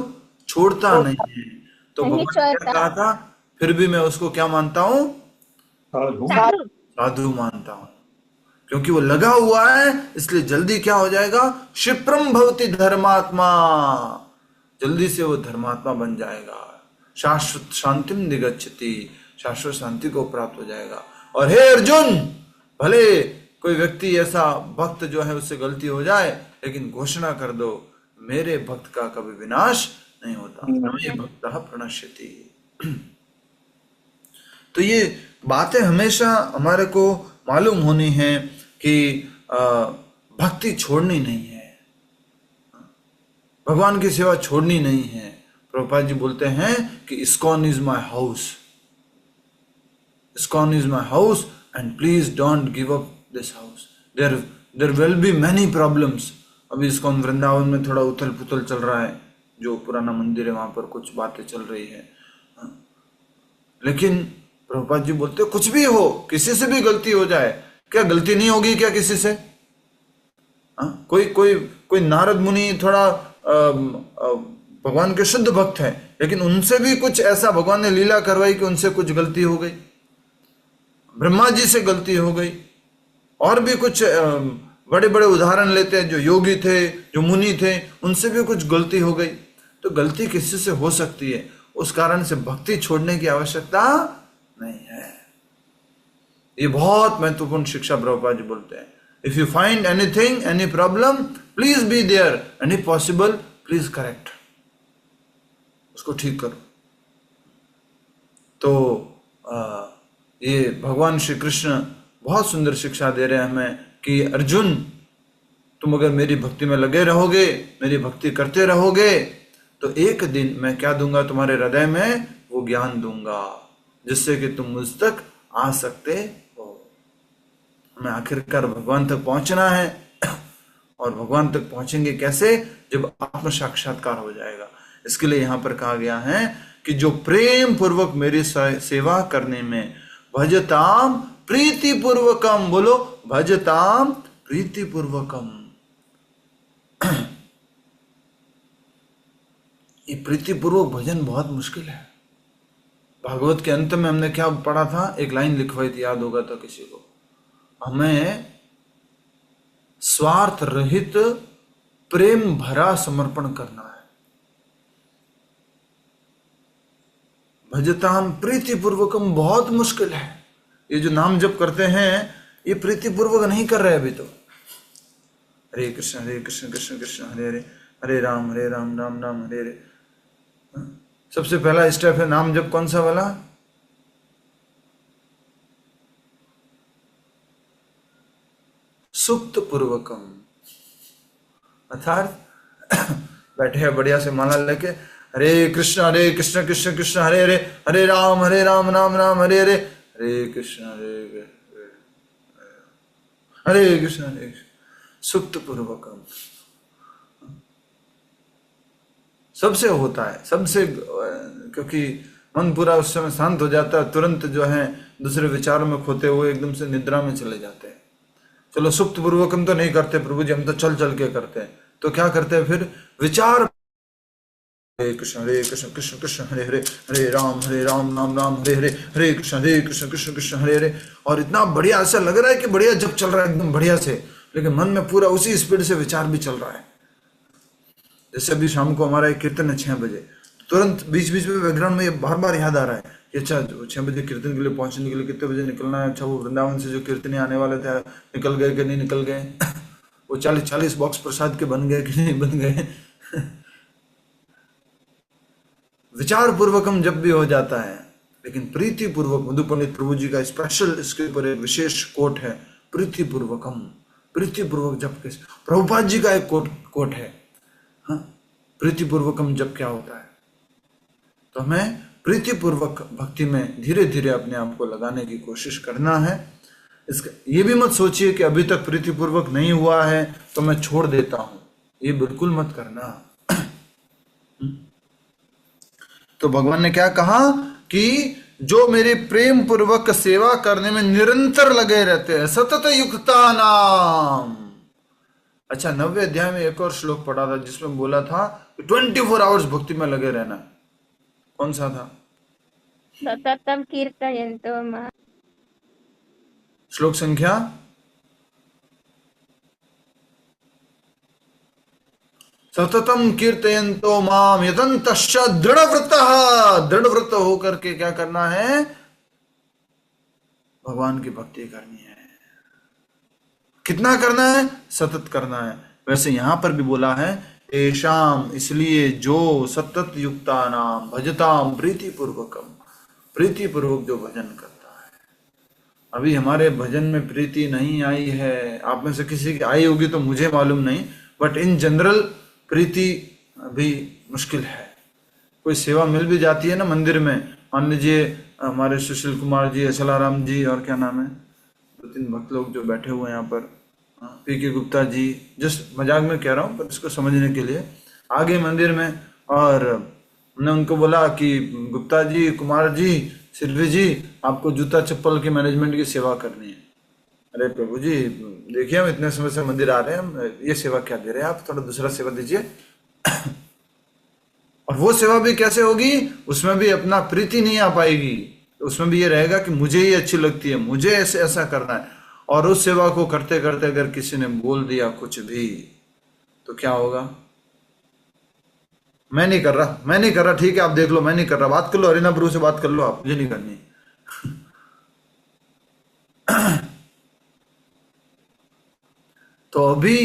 छोड़ता नहीं है, तो नहीं भगवान ने क्या कहा था? फिर भी मैं उसको क्या मानता हूं? साधु मानता हूं, क्योंकि वो लगा हुआ है, इसलिए जल्दी क्या हो जाएगा? क्षिप्रम भवति धर्मात्मा, जल्दी से वो धर्मात्मा बन जाएगा। शाश्वत शांतिम निगच्छति, शाश्वत शांति को प्राप्त हो जाएगा। और हे अर्जुन, भले कोई व्यक्ति ऐसा भक्त जो है उससे गलती हो जाए, लेकिन घोषणा कर दो मेरे भक्त का कभी विनाश नहीं होता, नमे भक्तः प्रणश्यति। तो ये बातें हमेशा हमारे को मालूम होनी है कि भक्ति छोड़नी नहीं है, भगवान की सेवा छोड़नी नहीं है। प्रभुपाद जी बोलते हैं कि ISKCON is my house, ISKCON is my house and please don't give up this house. There will be many problems. अभी इस्कॉन वृंदावन में थोड़ा उथल पुथल चल रहा है, जो पुराना मंदिर है वहां पर कुछ बातें चल रही है, लेकिन प्रभुपाद जी बोलते कुछ भी हो, किसी से भी गलती हो जाए, क्या गलती नहीं होगी क्या किसी से? कोई कोई कोई नारद मुनि थोड़ा भगवान के शुद्ध भक्त है, लेकिन उनसे भी कुछ ऐसा भगवान ने लीला करवाई कि उनसे कुछ गलती हो गई, ब्रह्मा जी से गलती हो गई, और भी कुछ बड़े बड़े उदाहरण लेते हैं, जो योगी थे, जो मुनि थे, उनसे भी कुछ गलती हो गई। तो गलती किसी से हो सकती है, उस कारण से भक्ति छोड़ने की आवश्यकता नहीं है। ये बहुत महत्वपूर्ण शिक्षा प्रभुपाद जी बोलते हैं। If you find anything, any problem, please be there, and if possible please correct, उसको ठीक करो। तो ये भगवान श्री कृष्ण बहुत सुंदर शिक्षा दे रहे हैं हमें कि अर्जुन, तुम अगर मेरी भक्ति में लगे रहोगे, मेरी भक्ति करते रहोगे, तो एक दिन मैं क्या दूंगा तुम्हारे हृदय में? वो ज्ञान दूंगा जिससे कि तुम मुझ तक आ सकते हो। हमें आखिरकार भगवान तक पहुंचना है, और भगवान तक पहुंचेंगे कैसे? जब आत्म साक्षात्कार हो जाएगा। इसके लिए यहां पर कहा गया है कि जो प्रेम पूर्वक मेरी सेवा करने में भजताम प्रीति पूर्वकम, बोलो भजताम प्रीति पूर्वकम। ये प्रीति पूर्वक भजन बहुत मुश्किल है। भागवत के अंत में हमने क्या पढ़ा था? एक लाइन लिखवाई थी, याद होगा तो किसी को। हमें स्वार्थ रहित प्रेम भरा समर्पण करना है। भजताम प्रीति पूर्वकम बहुत मुश्किल है। ये जो नाम जप करते हैं, ये प्रीति पूर्वक नहीं कर रहे अभी तो। हरे कृष्ण कृष्ण कृष्ण हरे हरे, हरे राम राम राम हरे हरे। सबसे पहला स्टेप है नाम जप। कौन सा वाला? सुप्त पूर्वकम, अर्थात बैठे हैं बढ़िया से माला लेके, हरे कृष्ण कृष्ण कृष्ण हरे हरे, हरे राम राम राम हरे हरे, हरे कृष्ण हरे कृष्ण सुप्त पूर्वकम। सबसे होता है, सबसे, क्योंकि मन पूरा उस समय शांत हो जाता है, तुरंत जो है दूसरे विचारों में खोते हुए एकदम से निद्रा में चले जाते हैं। चलो सुप्त पूर्वकम तो नहीं करते प्रभु जी, हम तो चल चल के करते हैं। तो क्या करते हैं फिर? विचार हरे कृष्ण कृष्ण कृष्ण हरे हरे, हरे राम राम राम हरे हरे, हरे कृष्ण कृष्ण कृष्ण हरे हरे। और इतना बढ़िया ऐसा लग रहा है कि बढ़िया जब चल रहा है एकदम बढ़िया से, लेकिन मन में पूरा उसी स्पीड से विचार भी चल रहा है। जैसे अभी शाम को हमारा एक कीर्तन है 6 बजे, तुरंत बीच बीच में बैकग्राउंड में ये बार बार याद आ रहा है कि अच्छा 6 बजे कीर्तन के लिए पहुंचने के लिए कितने बजे निकलना है, अच्छा वो वृंदावन से जो कीर्तनी आने वाले थे निकल गए कि नहीं निकल गए, वो 40 बॉक्स प्रसाद के बन गए कि नहीं बन गए। विचार पूर्वक हम जब भी हो जाता है, लेकिन प्रीति पूर्वक, मधु पंडित प्रभु जी का स्पेशल इसके ऊपर एक विशेष कोट है, प्रीति पूर्वकम, प्रीति पूर्वक जब के। प्रभुपाद जी का एक कोट है, हाँ, प्रीति पूर्वकम जब क्या होता है। तो हमें प्रीति पूर्वक भक्ति में धीरे धीरे अपने आप को लगाने की कोशिश करना है। इसका ये भी मत सोचिए कि अभी तक प्रीति पूर्वक नहीं हुआ है तो मैं छोड़ देता हूं, ये बिल्कुल मत करना। तो भगवान ने क्या कहा कि जो मेरी प्रेम पूर्वक सेवा करने में निरंतर लगे रहते हैं, सतत युक्ता नाम। अच्छा, 90वें अध्याय में एक और श्लोक पढ़ा था जिसमें बोला था कि 24 आवर्स भक्ति में लगे रहना। कौन सा था? सततम कीर्तयन्तो मां। श्लोक संख्या सततम कीर्तयन्तो माम यतन्तश्च दृढ़व्रतः, दृढ़व्रत होकर के क्या करना है? भगवान की भक्ति करनी है। कितना करना है? सतत करना है। वैसे यहां पर भी बोला है एशाम, इसलिए जो सतत युक्ता नाम भजताम प्रीति पूर्वकम, प्रीति पूर्वक जो भजन करता है। अभी हमारे भजन में प्रीति नहीं आई है, आप में से किसी की आई होगी तो मुझे मालूम नहीं, बट इन जनरल प्रीति अभी मुश्किल है। कोई सेवा मिल भी जाती है ना मंदिर में, मान लीजिए हमारे सुशील कुमार जी, असलाराम जी और क्या नाम है, 2-3 भक्त लोग जो बैठे हुए हैं यहाँ पर, पी.के. गुप्ता जी, जस्ट मजाक में कह रहा हूँ पर इसको समझने के लिए, आगे मंदिर में, और हमने उनको बोला कि गुप्ता जी, कुमार जी, सिल्वी जी, आपको जूता चप्पल के मैनेजमेंट की सेवा करनी है। अरे प्रभु जी देखिए, हम इतने समय से मंदिर आ रहे हैं, ये सेवा क्या दे रहे हैं आप, थोड़ा दूसरा सेवा दीजिए। और वो सेवा भी कैसे होगी? उसमें भी अपना प्रीति नहीं आ पाएगी, उसमें भी ये रहेगा कि मुझे ये अच्छी लगती है, मुझे ऐसे ऐसा करना है। और उस सेवा को करते करते अगर किसी ने बोल दिया कुछ भी तो क्या होगा? मैं नहीं कर रहा, मैं नहीं कर रहा, ठीक है आप देख लो, मैं नहीं कर रहा, बात कर लो, हरिना प्रभु से बात कर लो, आप, मुझे नहीं करनी। तो अभी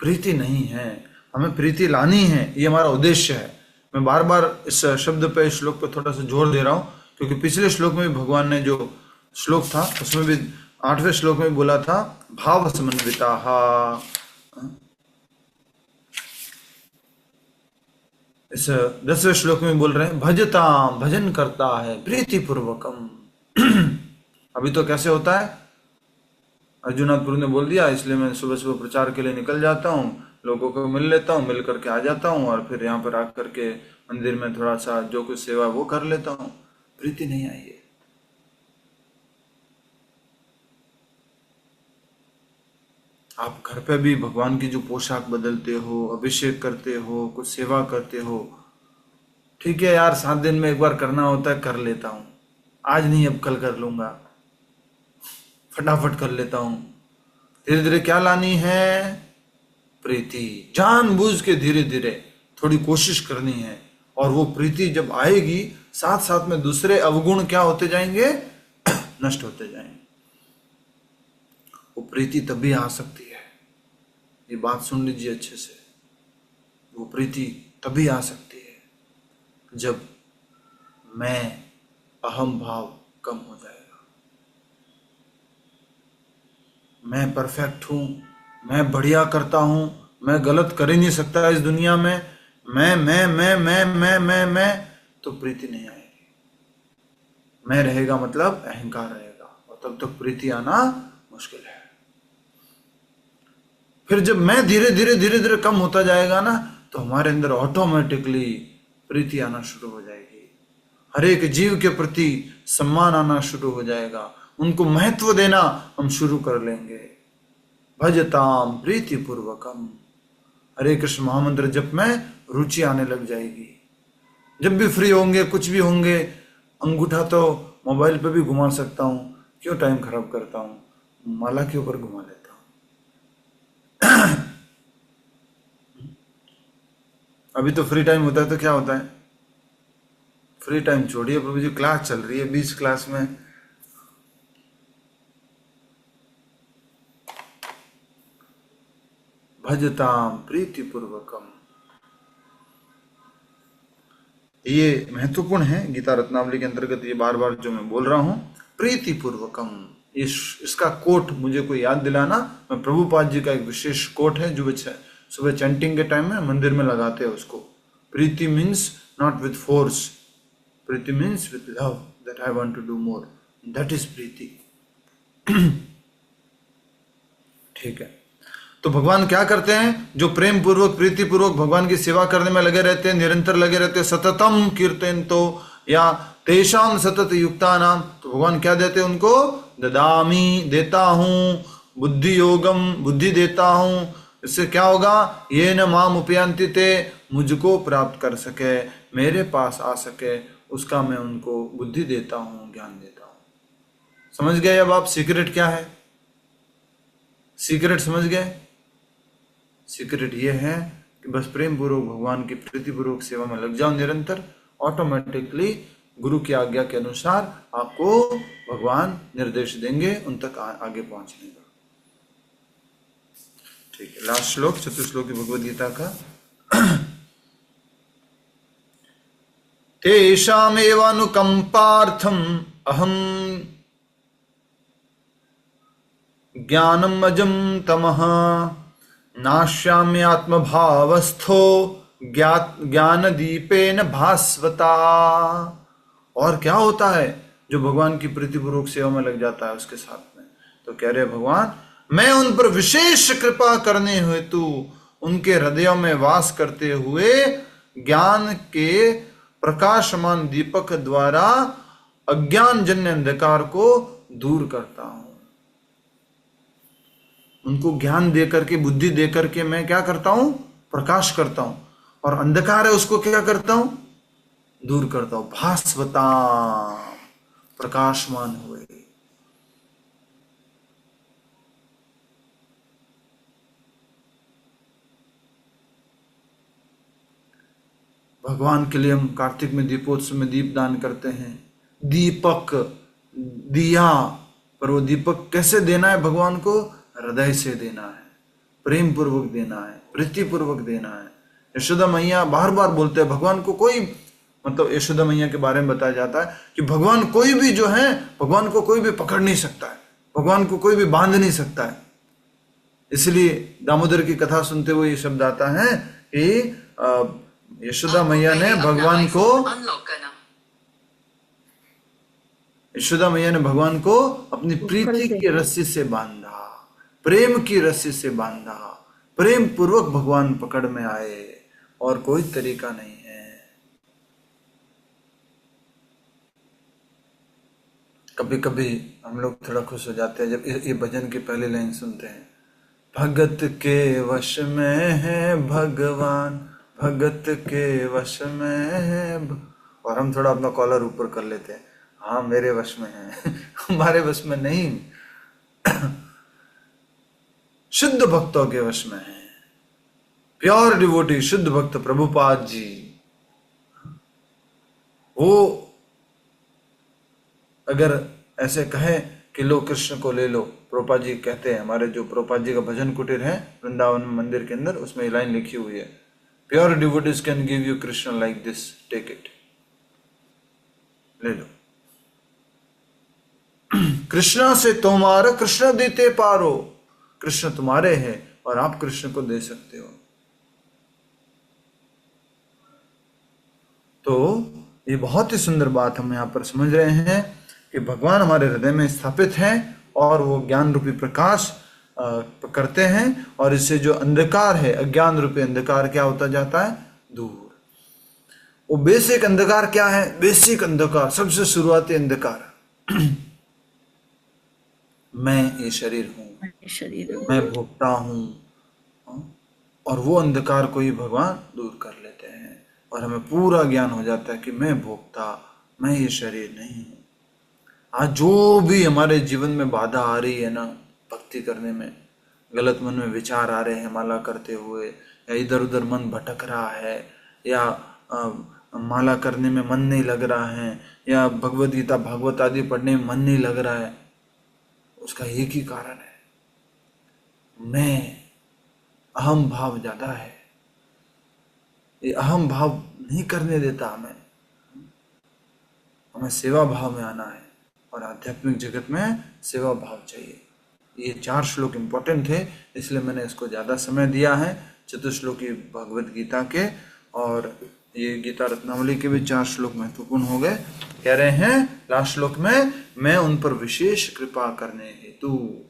प्रीति नहीं है, हमें प्रीति लानी है, ये हमारा उद्देश्य है। मैं बार बार इस शब्द पे, श्लोक पे थोड़ा सा जोर दे रहा हूं, क्योंकि पिछले श्लोक में भी भगवान ने जो श्लोक था उसमें भी 8वें श्लोक में भी बोला था भाव समन्विता। इस 10वें श्लोक में बोल रहे हैं भजताम, भजन करता है प्रीति पूर्वकम। अभी तो कैसे होता है? अर्जुनाथ गुरु ने बोल दिया, इसलिए मैं सुबह सुबह प्रचार के लिए निकल जाता हूँ, लोगों को मिल लेता हूँ, मिल करके आ जाता हूँ, और फिर यहाँ पर आकर के मंदिर में थोड़ा सा जो कुछ सेवा वो कर लेता हूँ। प्रीति नहीं आई है। आप घर पे भी भगवान की जो पोशाक बदलते हो, अभिषेक करते हो, कुछ सेवा करते हो, ठीक है यार, 7 दिन में एक बार करना होता है, कर लेता हूँ, आज नहीं अब कल कर लूंगा, फटाफट कर लेता हूं। धीरे धीरे क्या लानी है? प्रीति। जानबूझ के धीरे धीरे थोड़ी कोशिश करनी है, और वो प्रीति जब आएगी साथ साथ में दूसरे अवगुण क्या होते जाएंगे? नष्ट होते जाएंगे। वो प्रीति तभी आ सकती है, ये बात सुन लीजिए अच्छे से, वो प्रीति तभी आ सकती है जब मैं अहम भाव कम हो जाएगा। मैं परफेक्ट हूं, मैं बढ़िया करता हूं, मैं गलत कर ही नहीं सकता इस दुनिया में, मैं, तो प्रीति नहीं आएगी। मैं रहेगा मतलब अहंकार रहेगा, और तब तक प्रीति आना मुश्किल है। फिर जब मैं धीरे धीरे कम होता जाएगा ना, तो हमारे अंदर ऑटोमेटिकली प्रीति आना शुरू हो जाएगी। हर एक जीव के प्रति सम्मान आना शुरू हो जाएगा, उनको महत्व देना हम शुरू कर लेंगे। भजताम प्रीति पूर्वकम, हरे कृष्ण महामंत्र जप में रुचि आने लग जाएगी। जब भी फ्री होंगे, कुछ भी होंगे, अंगूठा तो मोबाइल पे भी घुमा सकता हूँ, क्यों टाइम खराब करता हूँ, माला के ऊपर घुमा लेता हूँ। अभी तो फ्री टाइम होता है तो क्या होता है, फ्री टाइम छोड़िए, प्रभु जी क्लास चल रही है, 20 क्लास में भजताम प्रीतिपूर्वकम। ये महत्वपूर्ण है गीता रत्नावली के अंतर्गत, ये बार बार जो मैं बोल रहा हूं, प्रीतिपूर्वकम। इसका कोट मुझे कोई याद दिलाना। मैं प्रभुपाद जी का एक विशेष कोट है जो सुबह चैंटिंग के टाइम में मंदिर में लगाते हैं उसको। Preeti means not with force, Preeti means with love, that I want to do more, that is Preeti. ठीक है, तो भगवान क्या करते हैं, जो प्रेम पूर्वक प्रीति पूर्वक भगवान की सेवा करने में लगे रहते हैं, निरंतर लगे रहते हैं, सततम कीर्तन तो या तेषाम सतत युक्ता नाम, तो भगवान क्या देते हैं उनको, ददामी, देता हूं, बुद्धि योगम, बुद्धि देता हूं। इससे क्या होगा, ये न माम उपयांति ते, मुझको प्राप्त कर सके, मेरे पास आ सके, उसका मैं उनको बुद्धि देता हूं, ज्ञान देता हूं। समझ गए अब आप सीक्रेट क्या है, सीक्रेट समझ गए। सीक्रेट ये है कि बस प्रेम पूर्वक भगवान की प्रीति पूर्वक सेवा में लग जाओ निरंतर, ऑटोमेटिकली गुरु की आज्ञा के अनुसार आपको भगवान निर्देश देंगे उन तक आगे पहुंचने का। ठीक है, लास्ट श्लोक, चतुश्लोकी भगवद गीता का। तेषामेवानुकंपार्थम अहम ज्ञानम अजम तमः नाश्याम्यात्मभावस्थो ज्ञान दीपेन भास्वता। और क्या होता है जो भगवान की प्रीतिपूर्वक सेवा में लग जाता है उसके साथ में, तो कह रहे भगवान, मैं उन पर विशेष कृपा करने हेतु उनके हृदयों में वास करते हुए ज्ञान के प्रकाशमान दीपक द्वारा अज्ञान जन्य अंधकार को दूर करता हूं। उनको ज्ञान दे करके, बुद्धि दे करके मैं क्या करता हूं, प्रकाश करता हूं, और अंधकार है उसको क्या करता हूं, दूर करता हूं। भास्वता, प्रकाशमान हुए। भगवान के लिए हम कार्तिक में दीपोत्सव में दीप दान करते हैं, दीपक, दिया, पर वो दीपक कैसे देना है भगवान को, हृदय से देना है, प्रेम पूर्वक देना है, प्रीति पूर्वक देना है। यशोदा मैया बार बार बोलते हैं भगवान को कोई, मतलब यशोदा मैया के बारे में बताया जाता है कि भगवान कोई भी जो है, भगवान को कोई भी पकड़ नहीं सकता है, भगवान को कोई भी बांध नहीं सकता है। इसलिए दामोदर की कथा सुनते हुए ये शब्द आता है कि यशोदा मैया ने भगवान को, यशोदा मैया ने भगवान को अपनी प्रीति की रस्सी से बांधा, प्रेम की रस्सी से बांधा, प्रेम पूर्वक भगवान पकड़ में आए, और कोई तरीका नहीं है। कभी कभी हम लोग थोड़ा खुश हो जाते हैं जब ये भजन की पहली लाइन सुनते हैं, भगत के वश में है भगवान, भगत के वश में है, और हम थोड़ा अपना कॉलर ऊपर कर लेते हैं, हाँ मेरे वश में है, हमारे वश में नहीं, शुद्ध भक्तों के वश में है। प्योर डिवोटी, शुद्ध भक्त प्रभुपाद जी, वो अगर ऐसे कहे कि लो कृष्ण को ले लो, प्रभुपाद जी कहते हैं, हमारे जो प्रभुपाद जी का भजन कुटीर है वृंदावन मंदिर के अंदर, उसमें ये लाइन लिखी हुई है, pure devotees can give you Krishna like this, take it, ले लो। कृष्ण से तुम्हारा कृष्ण देते पारो, कृष्ण तुम्हारे हैं और आप कृष्ण को दे सकते हो। तो ये बहुत ही सुंदर बात हम यहाँ पर समझ रहे हैं कि भगवान हमारे हृदय में स्थापित हैं और वो ज्ञान रूपी प्रकाश करते हैं, और इससे जो अंधकार है, अज्ञान रूपी अंधकार क्या होता जाता है, दूर। वो बेसिक अंधकार क्या है, बेसिक अंधकार, सबसे शुरुआती अंधकार, मैं ये शरीर हूं, मैं भोगता हूं, और वो अंधकार को ही भगवान दूर कर लेते हैं, और हमें पूरा ज्ञान हो जाता है कि मैं भोक्ता, मैं ये शरीर नहीं हूँ। आज जो भी हमारे जीवन में बाधा आ रही है ना, भक्ति करने में गलत मन में विचार आ रहे हैं माला करते हुए, या इधर उधर मन भटक रहा है, या माला करने में मन नहीं लग रहा है, या भगवद गीता भागवत आदि पढ़ने में मन नहीं लग रहा है, उसका एक ही कारण है, मैं, अहम भाव ज्यादा है। ये अहम भाव नहीं करने देता हमें सेवा भाव में आना है, और आध्यात्मिक जगत में सेवा भाव चाहिए। ये 4 श्लोक इंपॉर्टेंट थे, इसलिए मैंने इसको ज़्यादा समय दिया है, चतुश्लोकी भगवद गीता के, और ये गीता रत्नावली के भी 4 श्लोक महत्वपूर्ण हो गए। कह रहे हैं लास्ट श्लोक में, मैं उन पर विशेष कृपा करने हेतु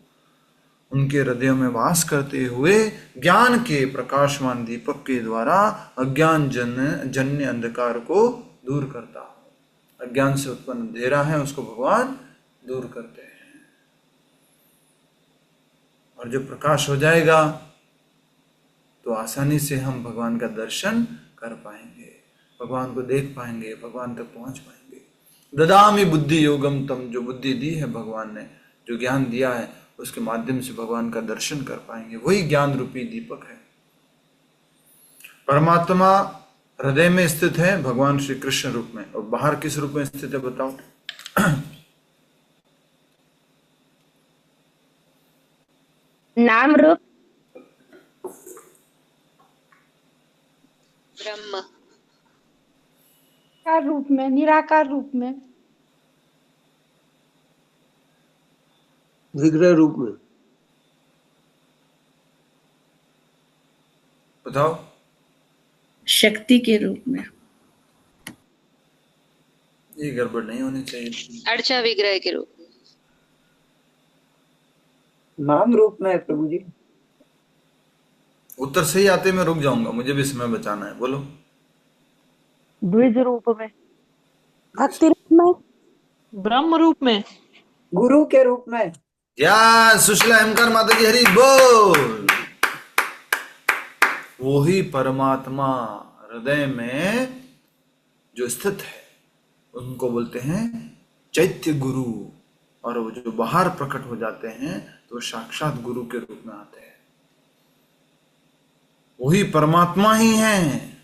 उनके हृदयों में वास करते हुए ज्ञान के प्रकाशमान दीपक के द्वारा अज्ञान जन्य अंधकार को दूर करता हूं। अज्ञान से उत्पन्न अंधेरा है, उसको भगवान दूर करते हैं, और जब प्रकाश हो जाएगा तो आसानी से हम भगवान का दर्शन कर पाएंगे, भगवान को देख पाएंगे, भगवान तक पहुंच पाएंगे। ददामि बुद्धि योगम तम, जो बुद्धि दी है भगवान ने, जो ज्ञान दिया है, उसके माध्यम से भगवान का दर्शन कर पाएंगे। वही ज्ञान रूपी दीपक है। परमात्मा हृदय में स्थित है भगवान श्री कृष्ण रूप में, और बाहर किस रूप में स्थित है बताओ? नाम रूप ब्रह्म निराकार रूप में, निराकार रूप में, विग्रह रूप में, बताओ? शक्ति के रूप में। ये गड़बड़ नहीं होनी चाहिए। अर्चा विग्रह के रूप में, नाम रूप में है प्रभु जी। उत्तर सही आते मैं रुक जाऊंगा, मुझे भी समय बचाना है। बोलो। द्विज रूप में, भक्ति रूप में, ब्रह्म रूप में, गुरु के रूप में। या सुशीला हेमकर माता की हरि बोल। वही परमात्मा हृदय में जो स्थित है उनको बोलते हैं चैत्य गुरु, और वो जो बाहर प्रकट हो जाते हैं तो साक्षात गुरु के रूप में आते हैं। वही परमात्मा ही हैं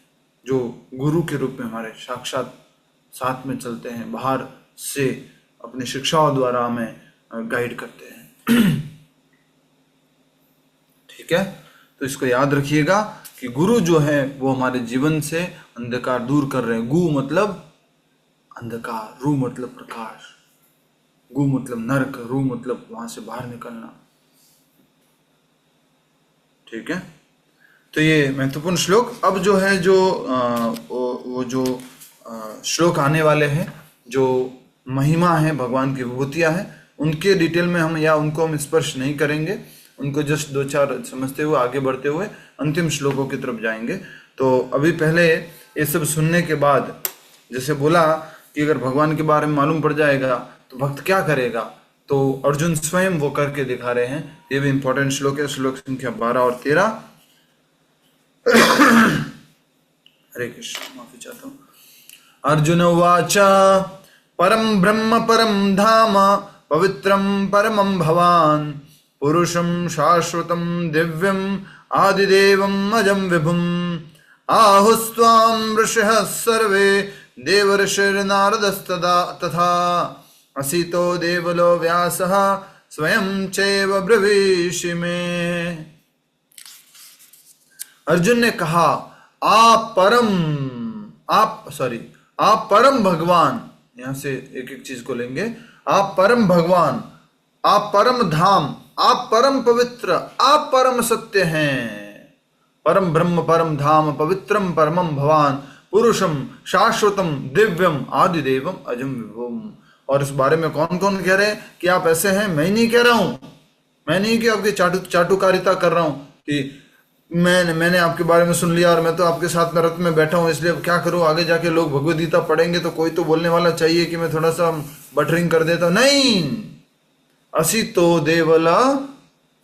जो गुरु के रूप में हमारे साक्षात साथ में चलते हैं, बाहर से अपनी शिक्षाओं द्वारा हमें गाइड करते हैं। ठीक है, तो इसको याद रखिएगा कि गुरु जो है वो हमारे जीवन से अंधकार दूर कर रहे हैं। गु मतलब अंधकार, रू मतलब प्रकाश, गु मतलब नरक, रू मतलब वहां से बाहर निकलना। ठीक है, तो ये महत्वपूर्ण श्लोक। अब जो है जो वो जो श्लोक आने वाले हैं, जो महिमा है भगवान की विभूतियां हैं, उनके डिटेल में हम या उनको हम स्पर्श नहीं करेंगे, उनको जस्ट 2-4 समझते हुए आगे बढ़ते हुए अंतिम श्लोकों की तरफ जाएंगे। तो अभी पहले ये सब सुनने के बाद, जैसे बोला कि अगर भगवान के बारे में मालूम पड़ जाएगा तो भक्त क्या करेगा, तो अर्जुन स्वयं वो करके दिखा रहे हैं। ये भी इंपॉर्टेंट श्लोक है, श्लोक संख्या 12 और 13। हरे कृष्ण, माफी चाहता हूँ। अर्जुन उवाच परम ब्रह्म परम धाम पवित्रम परमं भवान पुरुषं शाश्वतं दिव्यं आदिदेवं अजं विभुं आहुस्त्वां ऋषयः सर्वे देवर्षिर्नारदस्तदा तथा असितो देवलो व्यासः स्वयं चैव ब्रवीषि मे। अर्जुन ने कहा आप परम भगवान, यहां से एक एक चीज को लेंगे। आप परम भगवान, आप परम धाम, आप परम पवित्र, आप परम सत्य हैं। परम ब्रह्म परम धाम पवित्रम परमम भवान पुरुषम शाश्वतम दिव्यम आदिदेवम अजम विभुम। और इस बारे में कौन कौन कह रहे हैं कि आप ऐसे हैं? मैं नहीं कह रहा हूं, मैं नहीं कि आपकी चाटुकारिता कर रहा हूं कि मैंने आपके बारे में सुन लिया और मैं तो आपके साथ में रथ में बैठा हूं, इसलिए अब क्या करूं, आगे जाके लोग भगवद गीता पढ़ेंगे तो कोई तो बोलने वाला चाहिए कि मैं थोड़ा सा बटरिंग कर देता हूं। नहीं, असितो देवला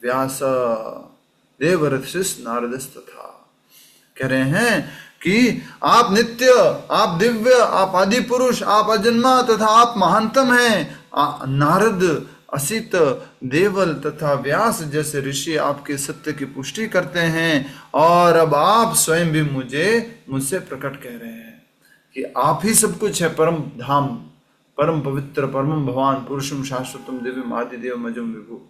व्यास देवर्षिस् नारदस्तथा। कह रहे हैं कि आप नित्य, आप दिव्य, आप आदि पुरुष, आप अजन्मा तथा आप महानतम हैं। नारद, असित, देवल तथा व्यास जैसे ऋषि आपके सत्य की पुष्टि करते हैं, और अब आप स्वयं भी मुझसे प्रकट कह रहे हैं कि आप ही सब कुछ है, परम धाम, परम पवित्र, परम भगवान, पुरुषम शाश्वतम दिव्यम आदिदेव मजम विभु।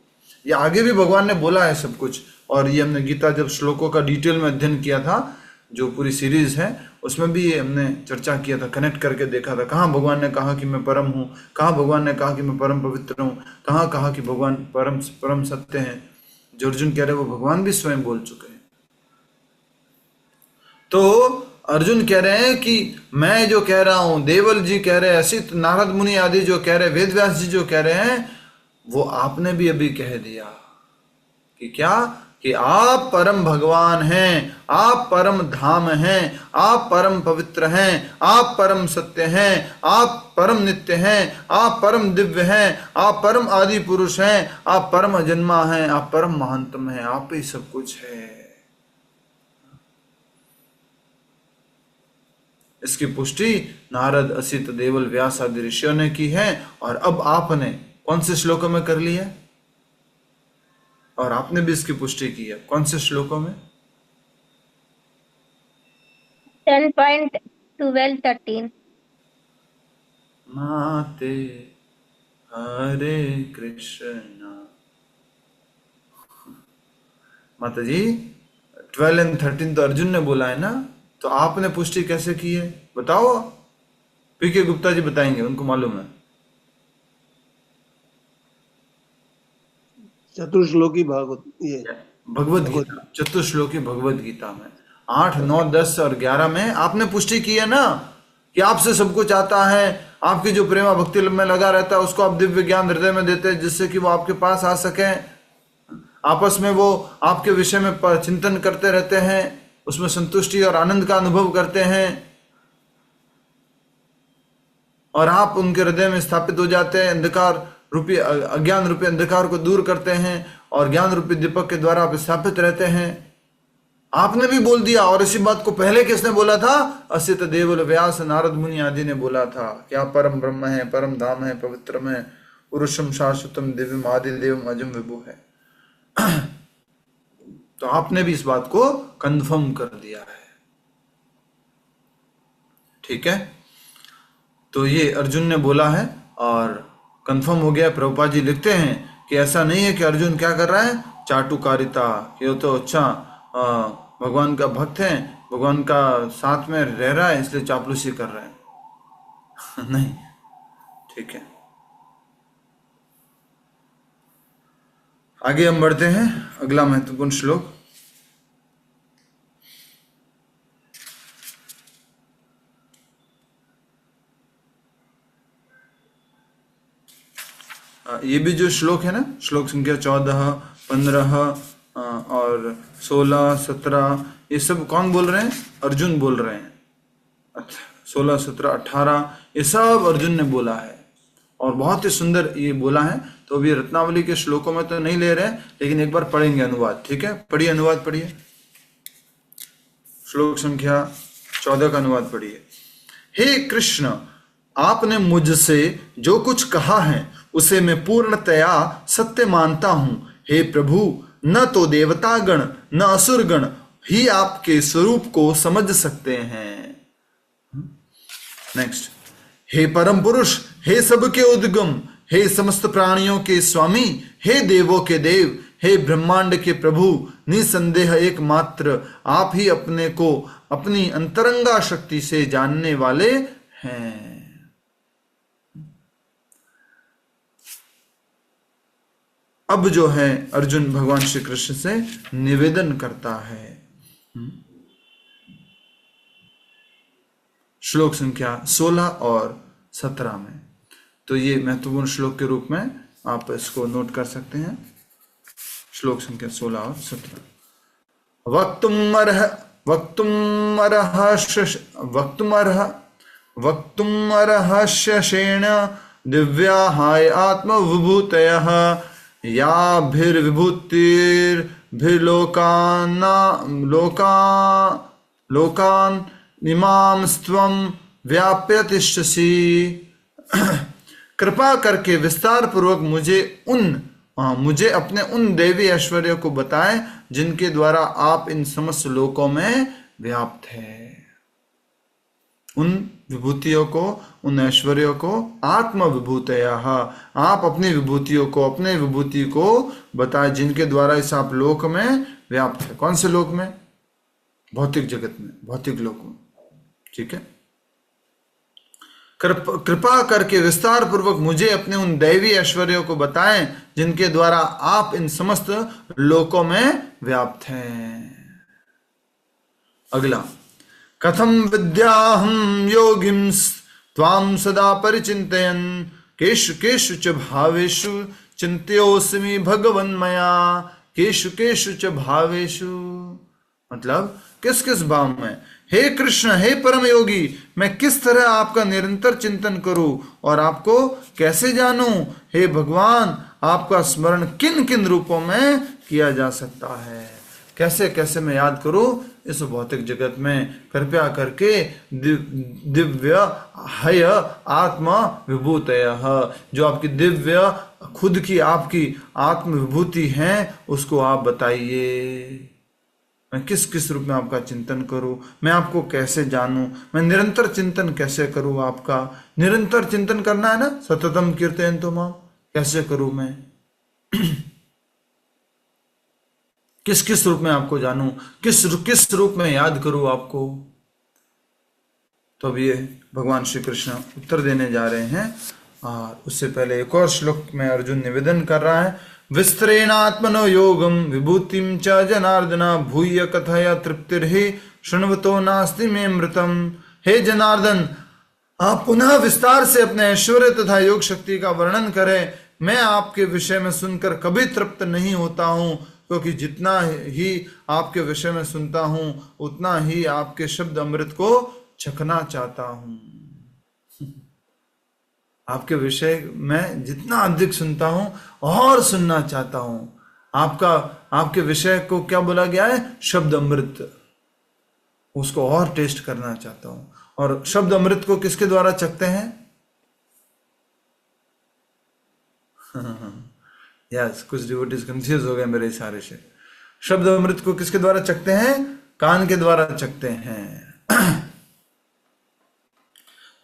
ये आगे भी भगवान ने बोला है सब कुछ, और ये हमने गीता जब श्लोकों का डिटेल में अध्ययन किया था, जो पूरी सीरीज है उसमें भी ये हमने चर्चा किया था, कनेक्ट करके देखा था, कहाँ भगवान ने कहा कि मैं परम हूँ, कहाँ भगवान ने कहा कि मैं परम पवित्र हूँ, कहाँ कहा कि भगवान परम सत्य हैं। जो अर्जुन कह रहे वो भगवान भी स्वयं बोल चुके हैं। तो अर्जुन कह रहे हैं कि मैं जो कह रहा हूं, देवल जी कह रहे हैं, असित, नारद मुनि आदि जो कह रहे हैं, वेद व्यास जी जो कह रहे हैं, वो आपने भी अभी कह दिया कि क्या, कि आप परम भगवान हैं, आप परम धाम हैं, आप परम पवित्र हैं, आप परम सत्य हैं, आप परम नित्य हैं, आप परम दिव्य हैं, आप परम आदि पुरुष हैं, आप परम अजन्मा हैं, आप परम महानतम हैं, आप ही सब कुछ है। इसकी पुष्टि नारद, असित, देवल, व्यास आदि ऋषियों ने की है, और अब आपने कौन से श्लोकों में कर लिया, और आपने भी इसकी पुष्टि की है। कौन से श्लोकों में? 10.12-13। माते हरे कृष्णा। माता जी 12 और 13 तो अर्जुन ने बोला है ना, तो आपने पुष्टि कैसे की है बताओ। पीके गुप्ता जी बताएंगे, उनको मालूम है। चतुर्श्लोकी भागवत, ये भगवत गीता, चतुर्श्लोकी भगवत गीता में 8, 9, 10 और 11 में आपने पुष्टि की है ना कि आपसे सब कुछ आता है, आपकी जो प्रेमा भक्ति में लगा रहता है उसको आप दिव्य ज्ञान हृदय में देते हैं, जिससे कि वो आपके पास आ सके। आपस में वो आपके विषय में चिंतन करते रहते हैं, उसमें संतुष्टि और आनंद का अनुभव करते हैं, और आप उनके हृदय में स्थापित हो जाते हैं। अंधकार रूपी, अज्ञान रूपी अंधकार को दूर करते हैं, और ज्ञान रूपी दीपक के द्वारा आप स्थापित रहते हैं। आपने भी बोल दिया, और इसी बात को पहले किसने बोला था? असित, देवल, व्यास, नारद मुनि आदि ने बोला था कि आप परम ब्रह्म है, परम धाम है, पवित्रम है, पुरुषम शाश्वतम दिव्यम आदि देवम अजम विभु है। तो आपने भी इस बात को कंफर्म कर दिया है। ठीक है, तो ये अर्जुन ने बोला है और कंफर्म हो गया। प्रभुपाद जी लिखते हैं कि ऐसा नहीं है कि अर्जुन क्या कर रहा है, चाटुकारिता, ये तो अच्छा भगवान का भक्त है, भगवान का साथ में रह रहा है इसलिए चापलूसी कर रहा है। नहीं, ठीक है। आगे हम बढ़ते हैं, अगला महत्वपूर्ण श्लोक। ये भी जो श्लोक है ना, श्लोक संख्या 14, 15 और 16, 17, ये सब कौन बोल रहे हैं? अर्जुन बोल रहे हैं। 16, 17, 18 ये सब अर्जुन ने बोला है, और बहुत ही सुंदर ये बोला है। तो अभी रत्नावली के श्लोकों में तो नहीं ले रहे हैं, लेकिन एक बार पढ़ेंगे अनुवाद। ठीक है, पढ़िए, अनुवाद पढ़िए। श्लोक संख्या 14 का अनुवाद पढ़िए। हे कृष्ण, आपने मुझसे जो कुछ कहा है उसे मैं पूर्णतया सत्य मानता हूं। हे प्रभु, न तो देवतागण न असुरगण ही आपके स्वरूप को समझ सकते हैं। नेक्स्ट, हे परम पुरुष, हे सबके उद्गम, हे समस्त प्राणियों के स्वामी, हे देवों के देव, हे ब्रह्मांड के प्रभु, निसंदेह एकमात्र आप ही अपने को अपनी अंतरंगा शक्ति से जानने वाले हैं। अब जो है अर्जुन भगवान श्री कृष्ण से निवेदन करता है। श्लोक संख्या 16 और 17 में, तो ये महत्वपूर्ण श्लोक के रूप में आप इसको नोट कर सकते हैं। श्लोक संख्या 16 और 17। वक्तुम अर्हष्येण दिव्या हाय आत्मविभूतयः याभिर्विभूतिर्भिर्लोकान् इमां स्वं व्याप्य तिष्ठसि। कृपा करके विस्तार पूर्वक मुझे अपने उन देवी ऐश्वर्य को बताएं जिनके द्वारा आप इन समस्त लोकों में व्याप्त है। उन विभूतियों को, उन ऐश्वर्यों को आत्म विभूतयः, आप अपनी विभूतियों को, अपने विभूति को बताएं जिनके द्वारा इस आप लोक में व्याप्त है। कौन से लोक में? भौतिक जगत में, भौतिक लोक में। ठीक है। कृपा करके विस्तार पूर्वक मुझे अपने उन दैवी ऐश्वर्यों को बताएं जिनके द्वारा आप इन समस्त लोकों में व्याप्त हैं। अगला, कथम विद्याहं योगिंस त्वां सदा परिचिन्तयन् केषु केषु च भावेषु चिन्त्योऽस्मि भगवन् मया केषु केषु च भावेषु। मतलब किस किस भाव में, हे कृष्ण, हे परम योगी, मैं किस तरह आपका निरंतर चिंतन करूं और आपको कैसे जानूं? हे भगवान, आपका स्मरण किन किन रूपों में किया जा सकता है, कैसे कैसे मैं याद करूं इस भौतिक जगत में? कृपया करके दिव्य हय आत्मा विभूतयः, जो आपकी दिव्य खुद की आपकी आत्म विभूति है उसको आप बताइए। मैं किस किस रूप में आपका चिंतन करूं, मैं आपको कैसे जानूं, मैं निरंतर चिंतन कैसे करूं? आपका निरंतर चिंतन करना है ना, सततम कीर्तयन्तु मां, कैसे करूं मैं? किस किस रूप में आपको जानूं, किस रूप में याद करूं आपको? तो अब ये भगवान श्री कृष्ण उत्तर देने जा रहे हैं। और उससे पहले एक और श्लोक में अर्जुन निवेदन कर रहा है, विस्तरेणात्मनो योगम विभूतिम च जनार्दन भूय कथय तृप्तिर्हि शृण्वतो नास्ति मे मृतम। हे जनार्दन, आप पुनः विस्तार से अपने ऐश्वर्य तथा योग शक्ति का वर्णन करें। मैं आपके विषय में सुनकर कभी तृप्त नहीं होता हूं, क्योंकि जितना ही आपके विषय में सुनता हूं उतना ही आपके शब्द अमृत को चखना चाहता हूं। आपके विषय में जितना अधिक सुनता हूं और सुनना चाहता हूं। आपके विषय को क्या बोला गया है? शब्द अमृत, उसको और टेस्ट करना चाहता हूं। और शब्द अमृत को किसके द्वारा चखते हैं? यस, कुछ डिवोटीज कंफ्यूज हो गए मेरे इशारे से। शब्द अमृत को किसके द्वारा चखते हैं? कान के द्वारा चखते हैं।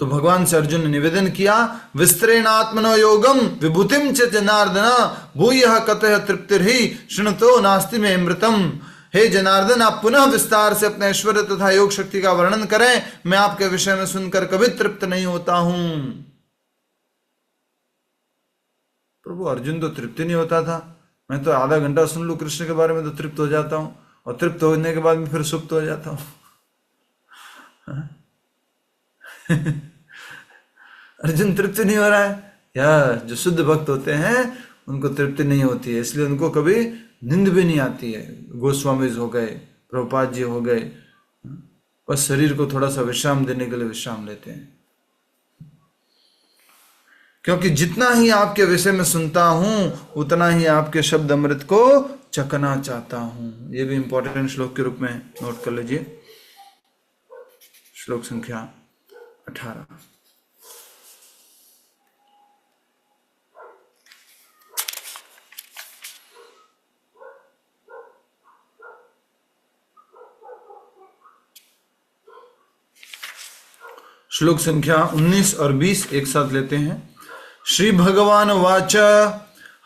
तो भगवान से अर्जुन ने निवेदन किया, विस्तरेणात्मनो योगम विभूतिम च जनार्दन भूयः कथय तृप्तिर्हि शृणुतो नास्ति मे अमृतम। हे जनार्दन, आप पुनः विस्तार से अपने ऐश्वर्य तथा योग शक्ति का वर्णन करें। मैं आपके विषय में सुनकर कभी तृप्त नहीं होता हूं। प्रभु, अर्जुन तो तृप्ति नहीं होता था। मैं तो आधा घंटा सुन लूं कृष्ण के बारे में तो तृप्त हो जाता हूं, और तृप्त होने के बाद में फिर सुप्त हो जाता हूं। अर्जुन तृप्ति नहीं हो रहा है यार। जो शुद्ध भक्त होते हैं उनको तृप्ति नहीं होती है, इसलिए उनको कभी नींद भी नहीं आती है। गोस्वामी हो गए, प्रभुपाद जी हो गए, बस शरीर को थोड़ा सा विश्राम देने के लिए विश्राम लेते हैं। क्योंकि जितना ही आपके विषय में सुनता हूं उतना ही आपके शब्द अमृत को चखना चाहता हूं। ये भी इंपॉर्टेंट श्लोक के रूप में नोट कर लीजिए। श्लोक संख्या 18। श्लोक संख्या 19 और 20 एक साथ लेते हैं। श्री भगवान वाच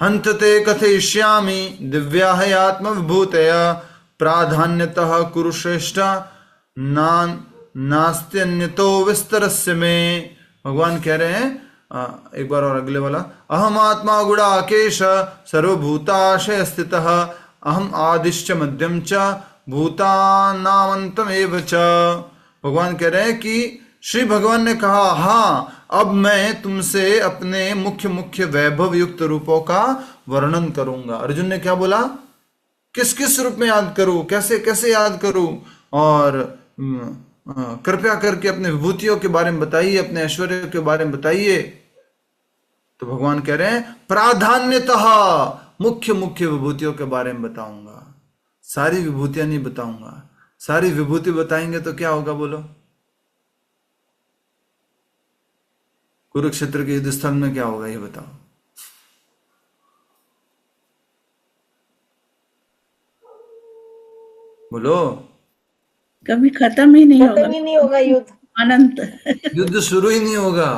हंतते कथयिष्यामि दिव्या आत्म विभूतया प्राधान्यतः कुरुश्रेष्ठ नास्त्यन्यतो विस्तरस्य में। भगवान कह रहे हैं, एक बार और अगले वाला, अहम आत्मा गुणाकेश सर्वभूताशय स्थितः अहम आदिश्च मध्यम च भूतानामंतम एव च। भगवान कह रहे हैं कि श्री भगवान ने कहा, हाँ, अब मैं तुमसे अपने मुख्य मुख्य वैभव युक्त रूपों का वर्णन करूंगा। अर्जुन ने क्या बोला? किस किस रूप में याद करूं, कैसे कैसे याद करूं, और कृपया करके अपने विभूतियों के बारे में बताइए, अपने ऐश्वर्य के बारे में बताइए। तो भगवान कह रहे हैं, प्राधान्यतः मुख्य मुख्य विभूतियों के बारे में बताऊंगा, सारी विभूतियां नहीं बताऊंगा। सारी विभूति बताएंगे तो क्या होगा बोलो? कुरुक्षेत्र के युद्ध स्थल में क्या होगा ये बताओ। बोलो। कभी खत्म ही नहीं खत्म होगा, ही नहीं होगा युद्ध, अनंत। युद्ध शुरू ही नहीं होगा।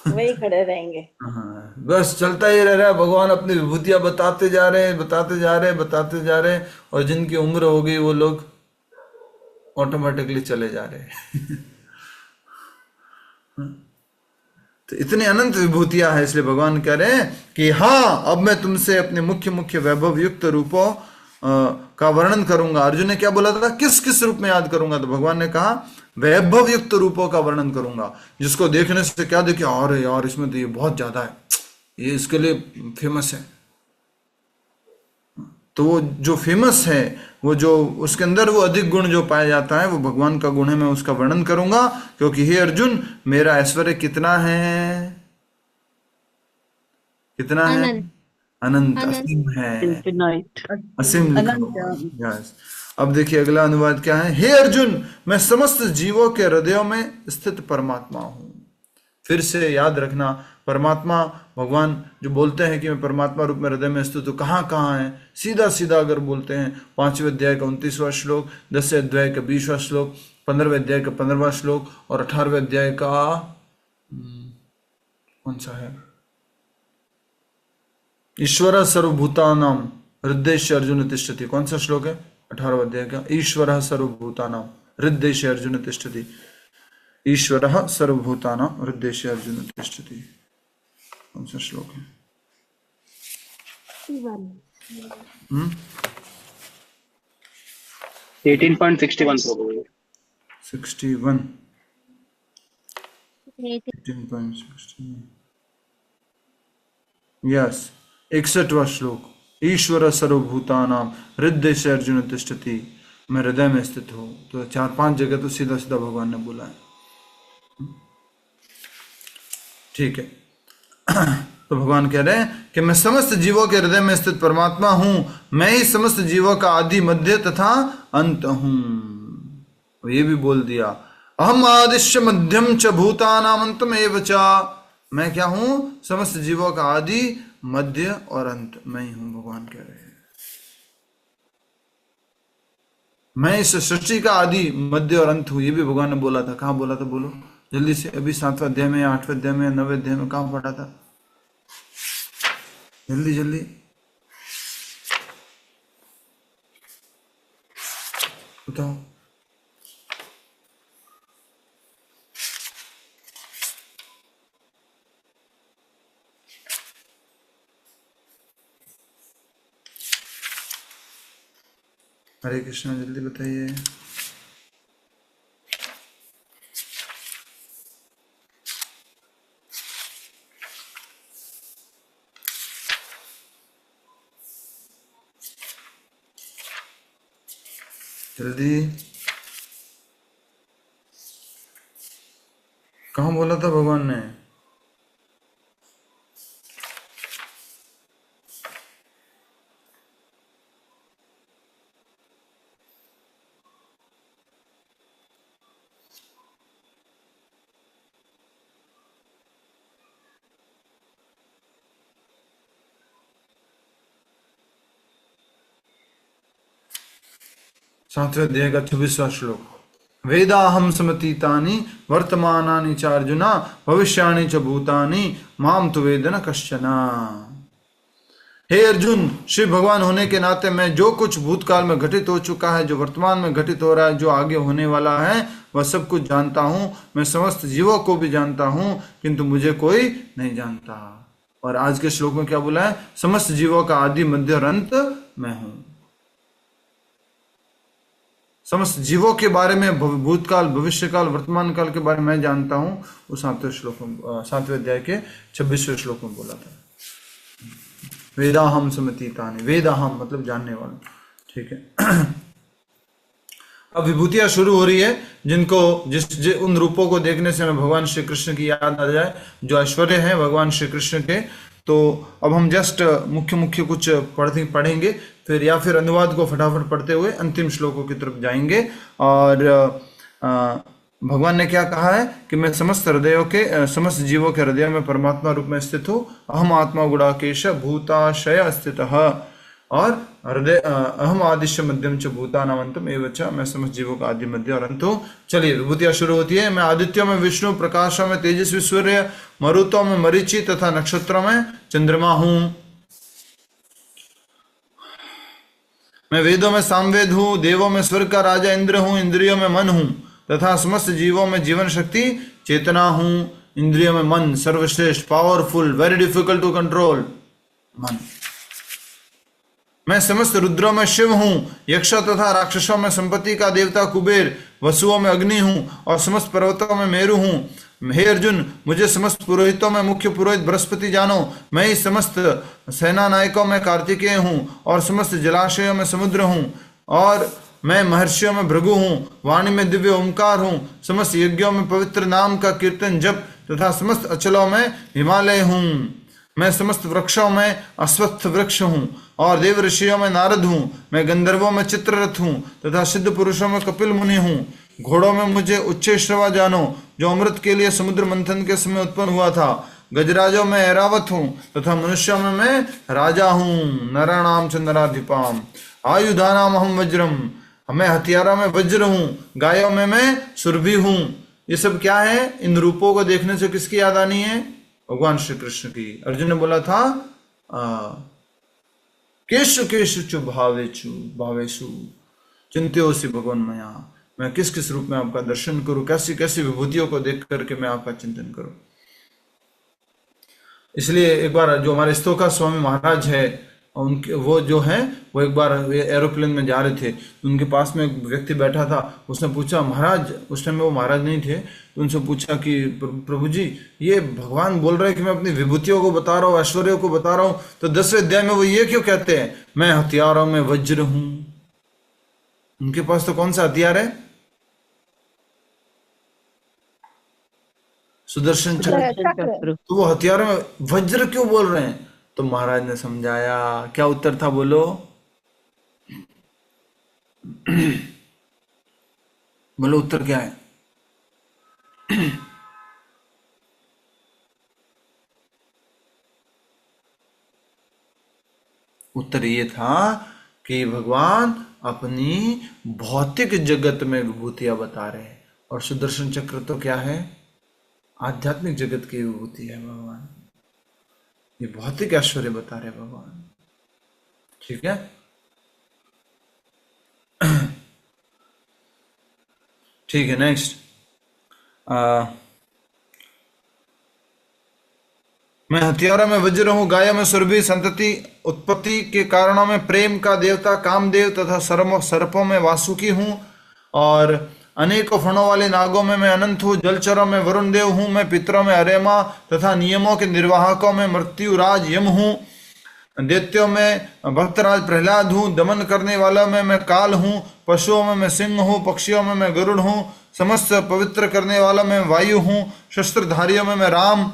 वही खड़े रहेंगे। हाँ, बस चलता ही रह रहा है। भगवान अपनी विभूतियां बताते जा रहे हैं, बताते जा रहे हैं, बताते जा रहे हैं, और जिनकी उम्र हो गई वो लोग ऑटोमेटिकली चले जा रहे हैं। तो इतनी अनंत विभूतियां हैं, इसलिए भगवान कह रहे हैं कि हाँ, अब मैं तुमसे अपने मुख्य मुख्य वैभव युक्त रूपों का वर्णन करूंगा। अर्जुन ने क्या बोला था, किस किस रूप में याद करूंगा? तो भगवान ने कहा वैभव युक्त रूपों का वर्णन करूंगा, जिसको देखने से क्या देखे, अरे यार इसमें तो ये बहुत ज्यादा है, ये इसके लिए फेमस है। तो वो जो फेमस है, वो जो उसके अंदर वो अधिक गुण जो पाया जाता है, वो भगवान का गुण है, मैं उसका वर्णन करूंगा। क्योंकि हे अर्जुन, मेरा ऐश्वर्य कितना है, कितना है, अनंत, असीम है, इन्फिनाइट। असीम लिखा हुआ है। यस। अब देखिए अगला अनुवाद क्या है। हे अर्जुन, मैं समस्त जीवों के हृदयों में स्थित परमात्मा हूं। फिर से याद रखना, परमात्मा भगवान जो बोलते हैं कि मैं परमात्मा रूप में हृदय में स्थित हूँ, कहाँ कहाँ है? सीधा सीधा अगर बोलते हैं 5वें अध्याय का 29वां श्लोक, 10वें अध्याय का 20वां श्लोक, 15वें अध्याय का 15वां श्लोक, और 18वें अध्याय का कौन सा है, ईश्वर सर्वभूतानां हृदयेश अर्जुन तिष्ठति। कौन सा श्लोक है? 18वें अध्याय का, ईश्वर सर्वभूतानां हृदयेश अर्जुन तिष्ठति। ईश्वर सर्वभूतानां हृदयेश अर्जुन तिष्ठति। कौन सा श्लोक है? 18.61 प्रभु। 61 18.61 यस, 61वां श्लोक, ईश्वर सर्वभूतानां हृदयेश अर्जुन तिष्ठति। मैं हृदय में स्थित हूं। तो 4-5 जगह तो सीधा सीधा भगवान ने बोला है। ठीक है। तो भगवान कह रहे हैं कि मैं समस्त जीवों के हृदय में स्थित परमात्मा हूं, मैं ही समस्त जीवों का आदि मध्य तथा अंत हूं। और ये भी बोल दिया, अहम आदिश्य मध्यम च भूतानाम अंतम एव च। मैं क्या हूं? समस्त जीवों का आदि, मध्य और अंत मैं ही हूं। भगवान कह रहे हैं मैं इस सृष्टि का आदि, मध्य और अंत हूं। ये भी भगवान ने बोला था। कहां बोला था? बोलो जल्दी से। अभी 7वें अध्याय में, 8वें अध्याय में, 9वें अध्याय में कहां पढ़ा था? जल्दी जल्दी बताओ। हरे कृष्णा, जल्दी बताइए। जल्दी। कहाँ बोला था भगवान ने? सातवें अध्याय का 26वां श्लोक, वेदाहम समतीतानि वर्तमानानि च अर्जुना भविष्याणि च भूतानि माम तु वेद न कश्चन। हे अर्जुन, शिव भगवान होने के नाते मैं जो कुछ भूतकाल में घटित हो चुका है, जो वर्तमान में घटित हो रहा है, जो आगे होने वाला है, वह सब कुछ जानता हूँ। मैं समस्त जीवों को भी जानता हूँ, किंतु मुझे कोई नहीं जानता। और आज के श्लोक में क्या बोला है? समस्त जीवों का आदि, मध्य और अंत मैं हूं। समस्त जीवों के बारे में, भूतकाल, भविष्यकाल, वर्तमान काल के बारे में मैं जानता हूं। वो 7वें श्लोक में, 7वें अध्याय के 26वें श्लोक में बोला था। वेदाहम समतीतानि, वेदाहम मतलब जानने वाला। ठीक है। अब विभूतियां शुरू हो रही है, जिनको उन रूपों को देखने से हमें भगवान श्री कृष्ण की याद आ जाए, जो ऐश्वर्य है भगवान श्री कृष्ण के। तो अब हम जस्ट मुख्य मुख्य कुछ पढ़ेंगे, फिर या फिर अनुवाद को फटाफट पढ़ते हुए अंतिम श्लोकों की तरफ जाएंगे। और भगवान ने क्या कहा है कि मैं समस्त हृदयों के समस्त जीवों के हृदय में परमात्मा रूप में स्थित हूँ। अहम आत्मा गुणाकेश भूताशय स्थितः, और हृदय अहम आदिश्य मध्यम च भूतानामंतम एवं च, मैं समस्त जीवों का आदि मध्य और अंत हूँ। चलिए विभूतियां शुरू होती है। मैं आदित्यों में विष्णु, प्रकाशों में तेजस्वी सूर्य, मरुतों में मरीचि तथा नक्षत्रों में चंद्रमा हूँ। मैं वेदों में सामवेद हूँ, देवों में स्वर्ग का राजा इंद्र हूँ, इंद्रियों में मन हूँ तथा समस्त जीवों में जीवन शक्ति चेतना हूँ। इंद्रियों में मन सर्वश्रेष्ठ, powerful, very difficult to control मन। मैं समस्त रुद्रों में शिव हूँ, यक्षों तथा राक्षसों में संपत्ति का देवता कुबेर, वसुओं में अग्नि हूँ और समस्त पर्वतों में मेरु हूँ। हे अर्जुन, मुझे समस्त पुरोहितों में मुख्य पुरोहित बृहस्पति जानो। मैं ही समस्त सेना नायकों में कार्तिकेय हूँ और समस्त जलाशयों में समुद्र हूँ। और मैं महर्षियों में भृगु हूँ, वाणी में दिव्य ओंकार हूँ, समस्त यज्ञों में पवित्र नाम का कीर्तन जप तथा समस्त अचलों में हिमालय हूँ। मैं समस्त वृक्षों में अश्वत्थ वृक्ष हूँ और देव ऋषियों में नारद हूँ। मैं गंधर्वों में चित्ररथ हूँ तथा सिद्ध पुरुषों में कपिल मुनि हूँ। घोड़ों में मुझे उच्चैश्रवा जानो, जो अमृत के लिए समुद्र मंथन के समय उत्पन्न हुआ था। गजराजों में ऐरावत हूँ तथा मनुष्यों में मैं राजा हूँ। नराणाम च नराधिपाम आयुधानाम अहम वज्रम, मैं हथियारों में वज्र हूँ, गायों में मैं सुरभि हूँ। ये सब क्या है? इन रूपों को देखने से किसकी याद आनी है? भगवान श्री कृष्ण की। अर्जुन ने बोला था केशु केशु चु भावेचु भावेशु चिंत्योसि भगवान मया, मैं किस किस रूप में आपका दर्शन करूं, कैसी कैसी विभूतियों को देख करके मैं आपका चिंतन करूं। इसलिए एक बार जो हमारे स्तोका स्वामी महाराज है, उनके वो जो है वो एक बार एरोप्लेन में जा रहे थे, उनके पास में एक व्यक्ति बैठा था। उसने पूछा महाराज, उस टाइम में वो महाराज नहीं थे, तो उनसे पूछा कि प्रभु जी, ये भगवान बोल रहे हैं कि मैं अपनी विभूतियों को बता रहा हूँ, ऐश्वर्यों को बता रहा हूँ, तो 10वें अध्याय में वो ये क्यों कहते हैं मैं हथियारों में वज्र हूं? उनके पास तो कौन सा हथियार है? सुदर्शन चक्र। तो वो हथियारों में वज्र क्यों बोल रहे हैं? तो महाराज ने समझाया। क्या उत्तर था बोलो? बोलो उत्तर क्या है? उत्तर ये था कि भगवान अपनी भौतिक जगत में विभूतियां बता रहे हैं, और सुदर्शन चक्र तो क्या है? आध्यात्मिक जगत की विभूति है भगवान। ये भौतिक ऐश्वर्य बता रहे भगवान। ठीक है, ठीक है। नेक्स्ट, मैं हथियारों में वज्र हूं, गायों में सुरभि, संतति उत्पत्ति के कारणों में प्रेम का देवता कामदेव तथा सर्पों में वासुकी हूं, और अनेकों फणों वाले नागों में मैं अनंत हूँ। जलचरों में वरुण देव हूँ मैं, पितरों में अरेमा तथा नियमों के निर्वाहकों में मृत्युराज यम हूँ। दैत्यों में भक्तराज प्रहलाद हूँ, दमन करने वालों में मैं काल हूँ, पशुओं में मैं सिंह हूँ, पक्षियों में मैं गरुड़ हूँ, समस्त पवित्र करने वालों में वायु हूँ, शस्त्रधारियों में मैं राम,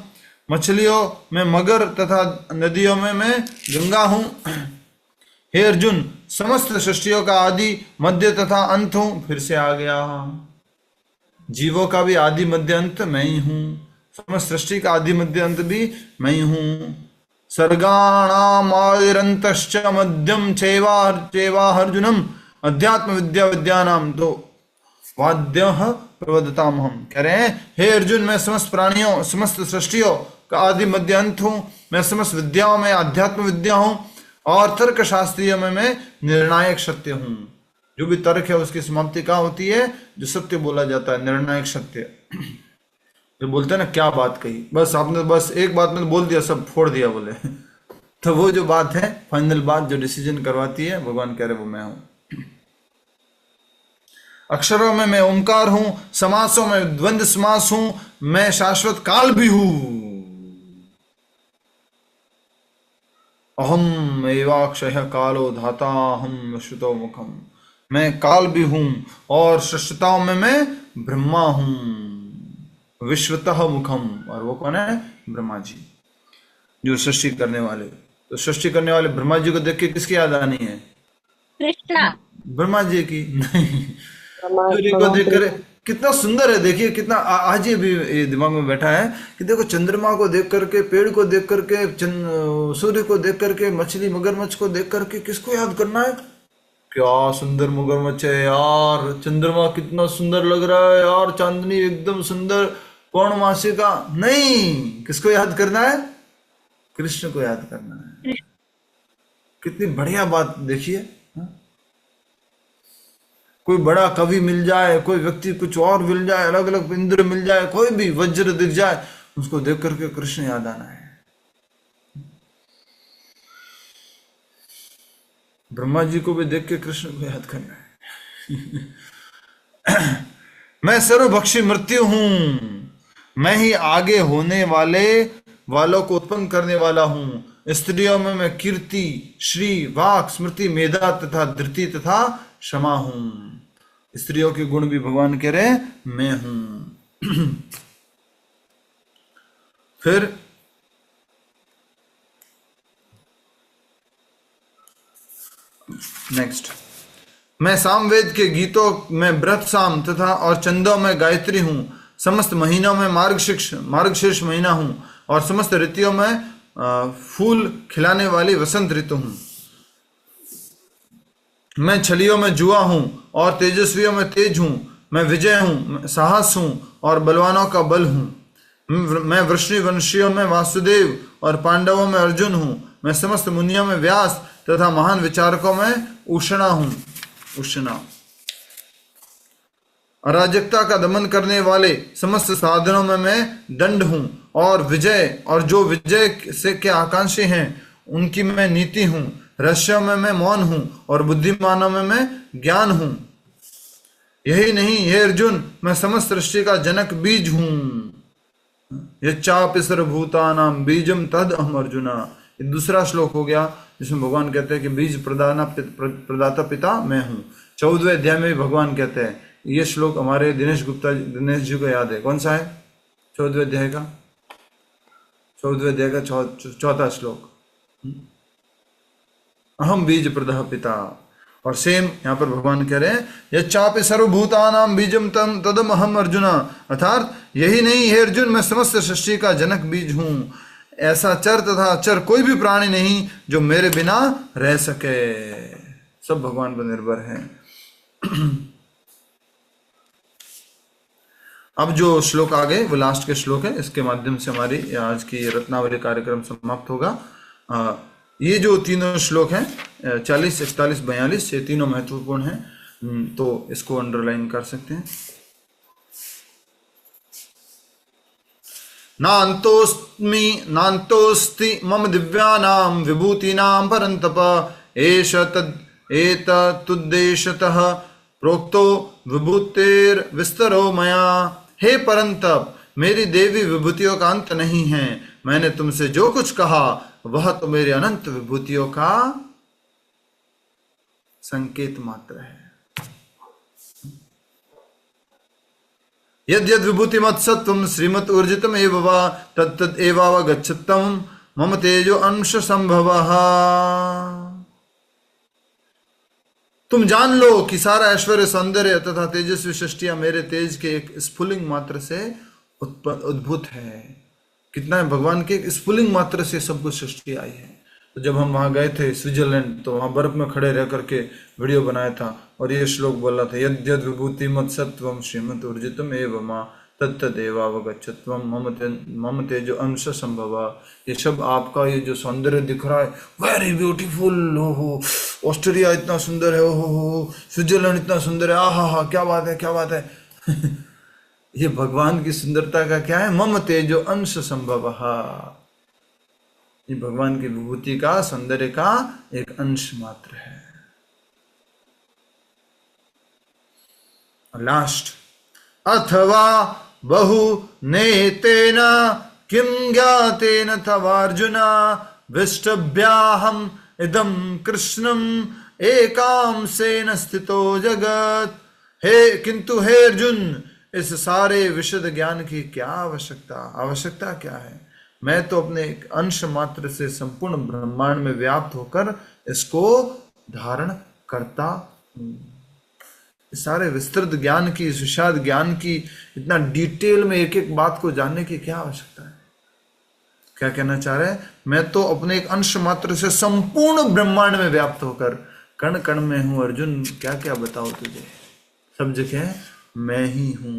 मछलियों में मगर तथा नदियों में मैं गंगा हूँ। हे अर्जुन, समस्त सृष्टियों का आदि मध्य तथा अंत हूं। फिर से आ गया, जीवों का भी आदि मध्य अंत मैं ही हूं, समस्त सृष्टि का आदि मध्य अंत भी मैं ही हूं। सर्गाणाम आदिरंतश्च मध्यम चैवार्जुनम अध्यात्म विद्या विद्यानाम तो वाद्यः प्रवदताम। हम कह रहे हैं हे अर्जुन, मैं समस्त प्राणियों समस्त सृष्टियों का आदि मध्य अंत हूं, मैं समस्त विद्याओं में आध्यात्म विद्या हूं, और तर्क शास्त्रीय में मैं निर्णायक सत्य हूं। जो भी तर्क है उसकी समाप्ति कहाँ होती है? जो सत्य बोला जाता है, निर्णायक सत्य। जो बोलते हैं ना, क्या बात कही, बस आपने बस एक बात में बोल दिया, सब फोड़ दिया बोले। तो वो जो बात है, फाइनल बात जो डिसीजन करवाती है, भगवान कह रहे वो मैं हूं। अक्षरों में मैं ओंकार हूं, समासों में द्वंद्व समास हूं, मैं शाश्वत काल भी हूं। अहम एवाक्षय कालो धाता हम श्रुतो मुखम, मैं काल भी हूं और सृष्टिताओं में मैं ब्रह्मा हूं। विश्वतः मुखम, और वो कौन है? ब्रह्मा जी, जो सृष्टि करने वाले। तो सृष्टि करने वाले ब्रह्मा जी को देख के किसकी याद आनी है? कृष्णा। ब्रह्मा जी की नहीं। सूर्य को देखकर कितना सुंदर है। देखिए कितना आज ये भी ये दिमाग में बैठा है कि देखो चंद्रमा को देख करके, पेड़ को देख करके, सूर्य को देख करके, मछली मगरमच्छ को देख करके किसको याद करना है? क्या सुंदर मगरमच्छ है यार, चंद्रमा कितना सुंदर लग रहा है यार, चांदनी एकदम सुंदर, पौर्णमासी का। नहीं, किसको याद करना है? कृष्ण को याद करना है। कितनी बढ़िया बात देखिए। कोई बड़ा कवि मिल जाए, कोई व्यक्ति कुछ और मिल जाए, अलग अलग इंद्र मिल जाए, कोई भी वज्र दिख जाए, उसको देख करके कृष्ण याद आना है। ब्रह्मा जी को भी देख के कृष्ण को याद करना है। मैं सर्वभक्षी मृत्यु हूं, मैं ही आगे होने वालों को उत्पन्न करने वाला हूं। स्त्रियों में मैं कीर्ति, श्री, वाक, स्मृति, मेधा तथा धृति तथा क्षमा हूं। स्त्रियों के गुण भी भगवान कह रहे मैं हूं। फिर नेक्स्ट, मैं सामवेद के गीतों में व्रत साम तथा और चंदों में गायत्री हूं। समस्त महीनों में मार्गशीर्ष महीना हूं और समस्त ऋतुओं में फूल खिलाने वाली वसंत ऋतु हूं। मैं छलियों में जुआ हूं और तेजस्वियों में तेज हूं। मैं विजय हूं, साहस हूं और बलवानों का बल हूं। मैं वृषणिवंशियों में वासुदेव और पांडवों में अर्जुन हूं। मैं समस्त मुनियों में व्यास तथा महान विचारकों में उषणा हूं। उषणा अराजकता का दमन करने वाले समस्त साधनों में मैं दंड हूं और विजय, और जो विजय से के आकांक्षी हैं उनकी मैं नीति हूं। रहस्यों में मैं मौन हूं और बुद्धिमानों में मैं ज्ञान हूं। यही नहीं हे अर्जुन, मैं समस्त सृष्टि का जनक बीज हूं। यच्चापि सर्वभूतानां बीजम तद अहम अर्जुना। ये दूसरा श्लोक हो गया जिसमें भगवान कहते हैं कि बीज प्रदाता पिता मैं हूं। 14वें अध्याय में भी भगवान कहते हैं। ये श्लोक हमारे दिनेश जी को याद है। कौन सा है? 14वें अध्याय का 4था श्लोक, अहम बीज प्रदः पिता। और सेम यहाँ पर भगवान कह रहे हैं यच्चापि सर्वभूतानां बीजम तम तदम अहम अर्जुना, अर्थात यही नहीं हे अर्जुन, मैं समस्त सृष्टि का जनक बीज हूं। ऐसा चर तथा अचर कोई भी प्राणी नहीं जो मेरे बिना रह सके। सब भगवान पर निर्भर है। अब जो श्लोक आ गए वो लास्ट के श्लोक है। इसके माध्यम से हमारी आज की रत्नावली कार्यक्रम समाप्त होगा। ये जो तीनों श्लोक हैं 40, 41, 42, ये तीनों महत्वपूर्ण हैं, तो इसको अंडरलाइन कर सकते हैं। नान्तोस्ति मम दिव्यानां विभूतीनां परन्तप एष एतदुद्देश्यतः प्रोक्तो विभूतेर्विस्तरो मया। हे परंतप, मेरी देवी विभूतियों का अंत नहीं है। मैंने तुमसे जो कुछ कहा वह तो मेरे अनंत विभूतियों का संकेत मात्र है। यद्यद् विभूति मत सत्वम श्रीमत ऊर्जितम एव वा तत्तद् एवावगच्छत्तम मम तेजो अंश संभवः। तुम जान लो कि सारा ऐश्वर्य, सौंदर्य तथा तेजस्वी सृष्टियां मेरे तेज के एक स्फुलिंग मात्र से उद्भूत है। कितना है, भगवान के एक स्फुलिंग मात्र से सब कुछ सृष्टि आई है। तो जब हम वहां गए थे स्विट्जरलैंड, तो वहां बर्फ में खड़े रह करके वीडियो बनाया था और ये श्लोक बोला था यद्यद् विभूति मत सत्वम श्रीमत ऊर्जितम एव मा तत्तदेवावगच्छत्वम मम तेजो अंश संभव। ये सब आपका ये जो सौंदर्य दिख रहा है, वेरी ब्यूटीफुल, हो ऑस्ट्रेलिया इतना सुंदर है, हो स्विट्जरलैंड इतना सुंदर है, आहा क्या बात है, क्या बात है। ये भगवान की सुंदरता का क्या है? मम तेजो अंश संभव। ये भगवान की विभूति का, सौंदर्य का एक अंश मात्र है। लास्ट, अथवा बहु नेतेन किं ज्ञातेन तवार्जुन विष्टभ्याहम इदं कृष्णम एकांशेन स्थितो जगत। हे किंतु हे अर्जुन, इस सारे विशद ज्ञान की क्या आवश्यकता क्या है? मैं तो अपने एक अंश मात्र से संपूर्ण ब्रह्मांड में व्याप्त होकर इसको धारण करता हूं। इस सारे विस्तृत ज्ञान की, इस विशाल ज्ञान की, इतना डिटेल में एक एक बात को जानने की क्या आवश्यकता है? क्या कहना चाह रहे हैं? मैं तो अपने एक अंश मात्र से संपूर्ण ब्रह्मांड में व्याप्त होकर कण कण में हूं अर्जुन, क्या क्या बताओ तुझे, सब जगह मैं ही हूं,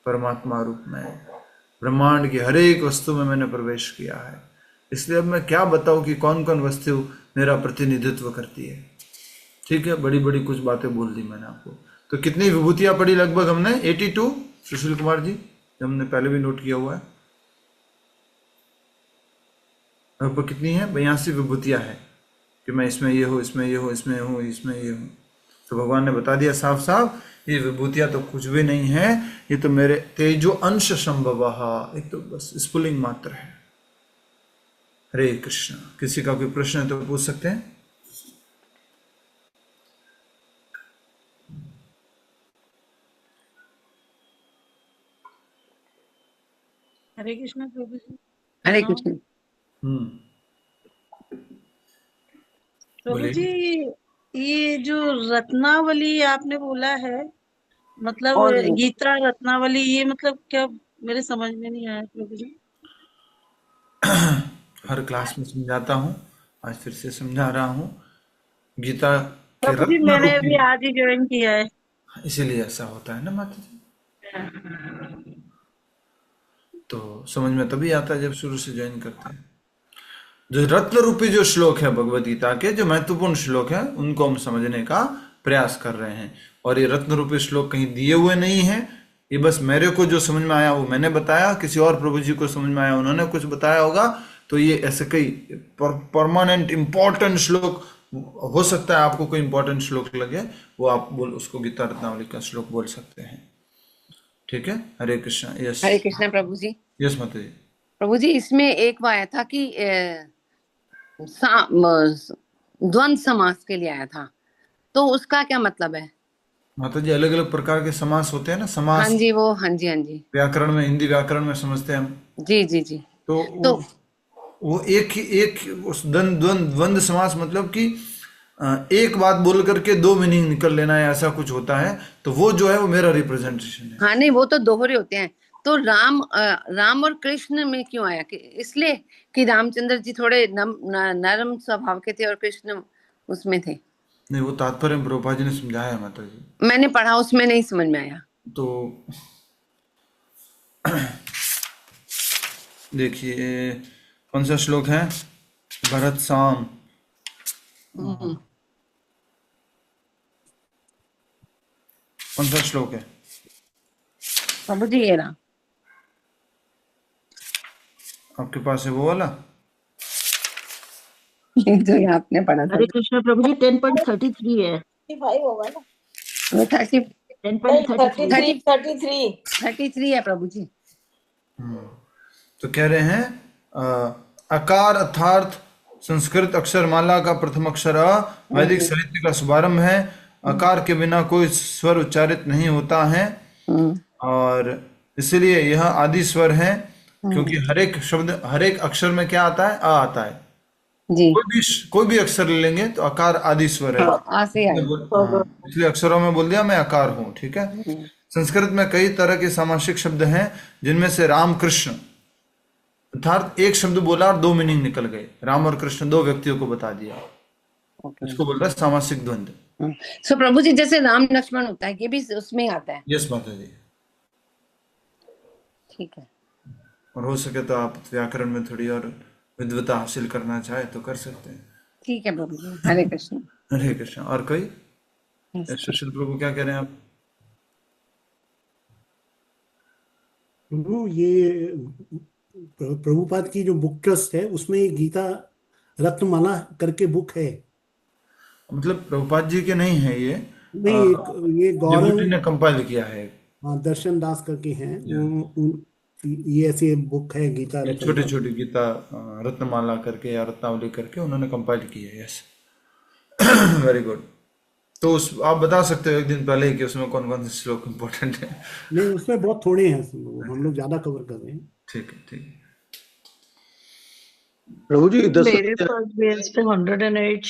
परमात्मा रूप में ब्रह्मांड की हर एक वस्तु में मैंने प्रवेश किया है। इसलिए अब मैं क्या बताऊं कि कौन कौन वस्तु मेरा प्रतिनिधित्व करती है। ठीक है, बड़ी बड़ी कुछ बातें बोल दी मैंने आपको। तो कितनी विभूतियां पढ़ी लगभग हमने? 82 सुशील कुमार जी, हमने पहले भी नोट किया हुआ है। लगभग कितनी है? 82 विभूतियां है कि मैं इसमें ये हूँ, इसमें ये हूँ, इसमें हूँ, इसमें ये हूँ। तो भगवान ने बता दिया साफ साफ, ये विभूतियां तो कुछ भी नहीं है, ये तो मेरे तेजो अंश संभव, एक तो बस स्फुलिंग मात्र है। हरे कृष्ण। किसी का कोई प्रश्न है तो पूछ सकते हैं। हरे कृष्ण प्रभु जी। हरे कृष्ण। प्रभु बोलिए। जी, ये जो रत्नावली आपने बोला है, मतलब और गीता रत्नावली, ये मतलब क्या? मेरे समझ में नहीं आया प्रभु जी। हर क्लास में समझाता हूँ, आज फिर से समझा रहा हूँ। गीता के प्रभु जी, रत्न मैंने अभी रूपी, आज ही ज्वाइन किया है। इसीलिए ऐसा होता है ना माता जी। तो समझ में तभी आता है जब शुरू से ज्वाइन करते हैं। जो रत्न रूपी जो श्लोक है भगवद गीता के, जो महत्वपूर्ण श्लोक है, उनको हम समझने का प्रयास कर रहे हैं। और ये रत्न रूपी श्लोक कहीं दिए हुए नहीं है, ये बस मेरे को जो समझ में आया वो मैंने बताया, किसी और प्रभु जी को समझ में आया उन्होंने कुछ बताया होगा। तो ये ऐसे कई परमानेंट इंपॉर्टेंट श्लोक हो सकता है, आपको कोई इंपॉर्टेंट श्लोक लगे वो आप उसको गीता रत्नावली का श्लोक बोल सकते हैं। ठीक है, हरे कृष्ण। यस, हरे कृष्ण प्रभु जी। यस माता जी। प्रभु जी, इसमें एक वो आया था कि द्वंद्व समास के लिए आया था, तो उसका क्या मतलब है? माता जी, अलग अलग प्रकार के समास होते हैं ना, समास। हाँ जी, वो हाँ जी, हाँ जी, व्याकरण में, हिंदी व्याकरण में समझते हैं हम। जी जी जी। तो वो एक उस द्वंद्व समास मतलब कि एक बात बोल करके दो मीनिंग निकल लेना है, ऐसा कुछ होता है। तो वो जो है वो मेरा रिप्रेजेंटेशन है। हाँ नहीं, वो तो दोहरे होते हैं। तो राम और कृष्ण में क्यों आया? इसलिए कि रामचंद्र जी थोड़े नरम स्वभाव के थे और कृष्ण उसमें थे। नहीं, वो तात्पर्य प्रभुपाद जी ने समझाया है माता जी। मैंने पढ़ा, उसमें नहीं समझ में आया। तो देखिए कौन सा श्लोक है? भरत साम, कौन सा श्लोक है प्रभु जी? ये रहा आपके पास, है वो वाला जो ये आपने पढ़ा था। हरे कृष्ण प्रभु जी, 10.33 है। 35 होगा ना? वो 10.33 33 है प्रभु जी। तो कह रहे हैं अकार अर्थात संस्कृत अक्षरमाला का प्रथम अक्षर अ, वैदिक साहित्य का शुभारंभ है। अकार के बिना कोई स्वर उच्चारित नहीं होता है, और इसलिए यह आदि स्वर है, क्योंकि हर एक शब्द, हर एक अक्षर में क्या आता है? आ आता है जी। कोई भी अक्षर ले लेंगे तो आकार आदि स्वर है। आ से आए। इसलिए अक्षरों में बोल दिया मैं आकार हूं। ठीक है। संस्कृत में कई तरह के सामासिक शब्द हैं, जिनमें से राम कृष्ण, अर्थात एक शब्द बोला और दो मीनिंग निकल गए। राम और कृष्ण दो व्यक्तियों को बता दिया, इसको बोल रहा है सामासिक द्वंद्व। सो प्रभु जी, जैसे राम लक्ष्मण होता है, ये भी उसमें आता है? यस माता जी। ठीक है। और हो सके तो आप व्याकरण में थोड़ी और विद्वता हासिल करना चाहे तो कर सकते हैं। ठीक है प्रभु जी। हरे कृष्ण। हरे कृष्ण। और कोई? सुशील प्रभु क्या कह रहे हैं आप? प्रभु, ये प्रभुपाद की जो बुक ट्रस्ट है उसमें ये गीता रत्नमाला करके बुक है। मतलब प्रभुपाद जी के नहीं है ये? नहीं, ये गौरव ने कंपाइल किया है। हाँ, दर्शन दास करके हैं। ये ऐसी बुक है गीता छोटी छोटी गीता रत्नमाला करके या रत्नावली करके उन्होंने कंपाइल की है। Yes, very good. तो आप बता सकते हो एक दिन पहले ही कि उसमें कौन कौन से श्लोक इम्पोर्टेंट है? नहीं, उसमें बहुत थोड़े हैं, हम लोग ज्यादा कवर कर रहे हैं। ठीक है, ठीक है। प्रभु जी, मेरे पास भी इस पे 108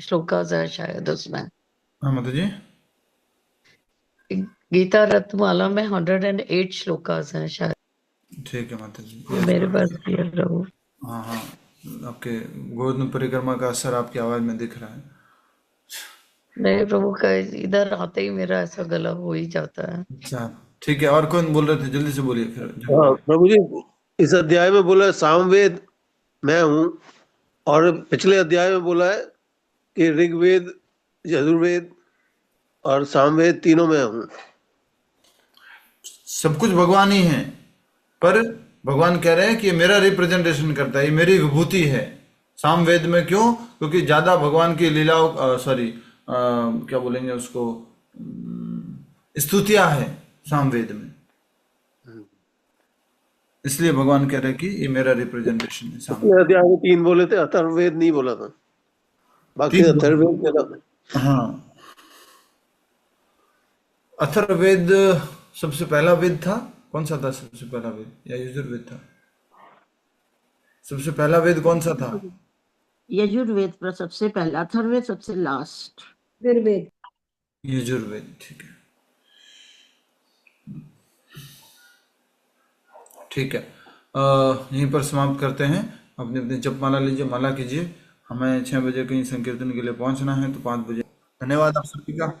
श्लोक है शायद उसमें। हाँ माता जी। गीता रत्नमाला में 108 श्लोकास हैं शायद, ठीक है माता जी। मेरे पास भी है प्रभु। हाँ हाँ, आपके गोविंद परिक्रमा का असर आपकी आवाज में दिख रहा है। नहीं प्रभु का इधर आते ही मेरा ऐसा गला हो ही जाता है। अच्छा ठीक है, और कौन बोल रहे थे? जल्दी से बोलिए फिर। हाँ प्रभु जी, इस अध्याय में बोला है सामवेद मैं हूँ, और पिछले अध्याय में बोला है कि ऋग्वेद, यजुर्वेद और सामवेद तीनों में हूँ। सब कुछ भगवान ही है, पर भगवान कह रहे हैं कि ये मेरा रिप्रेजेंटेशन करता है, ये मेरी विभूति है। सामवेद में क्यों? क्योंकि ज्यादा भगवान की लीलाओं क्या बोलेंगे उसको, स्तुतियां है सामवेद में, इसलिए भगवान कह रहे हैं कि ये मेरा रिप्रेजेंटेशन है। पिछले अध्याय में 3 बोले थे, अथर्ववेद नहीं बोला था, बाकी अथर्ववेद के था। हाँ, अथर्ववेद सबसे पहला वेद था। कौन सा था सबसे पहला वेद, या यजुर्वेद था? सबसे पहला वेद कौन सा था? यजुर्वेद पर सबसे पहला, अथर्ववेद सबसे लास्ट। यजुर्वेद, ठीक है ठीक है। यहीं पर समाप्त करते हैं। अपनी अपनी जप माला लीजिए, माला कीजिए। हमें 6 बजे कहीं संकीर्तन के लिए पहुंचना है, तो 5 बजे। धन्यवाद आप सभी का।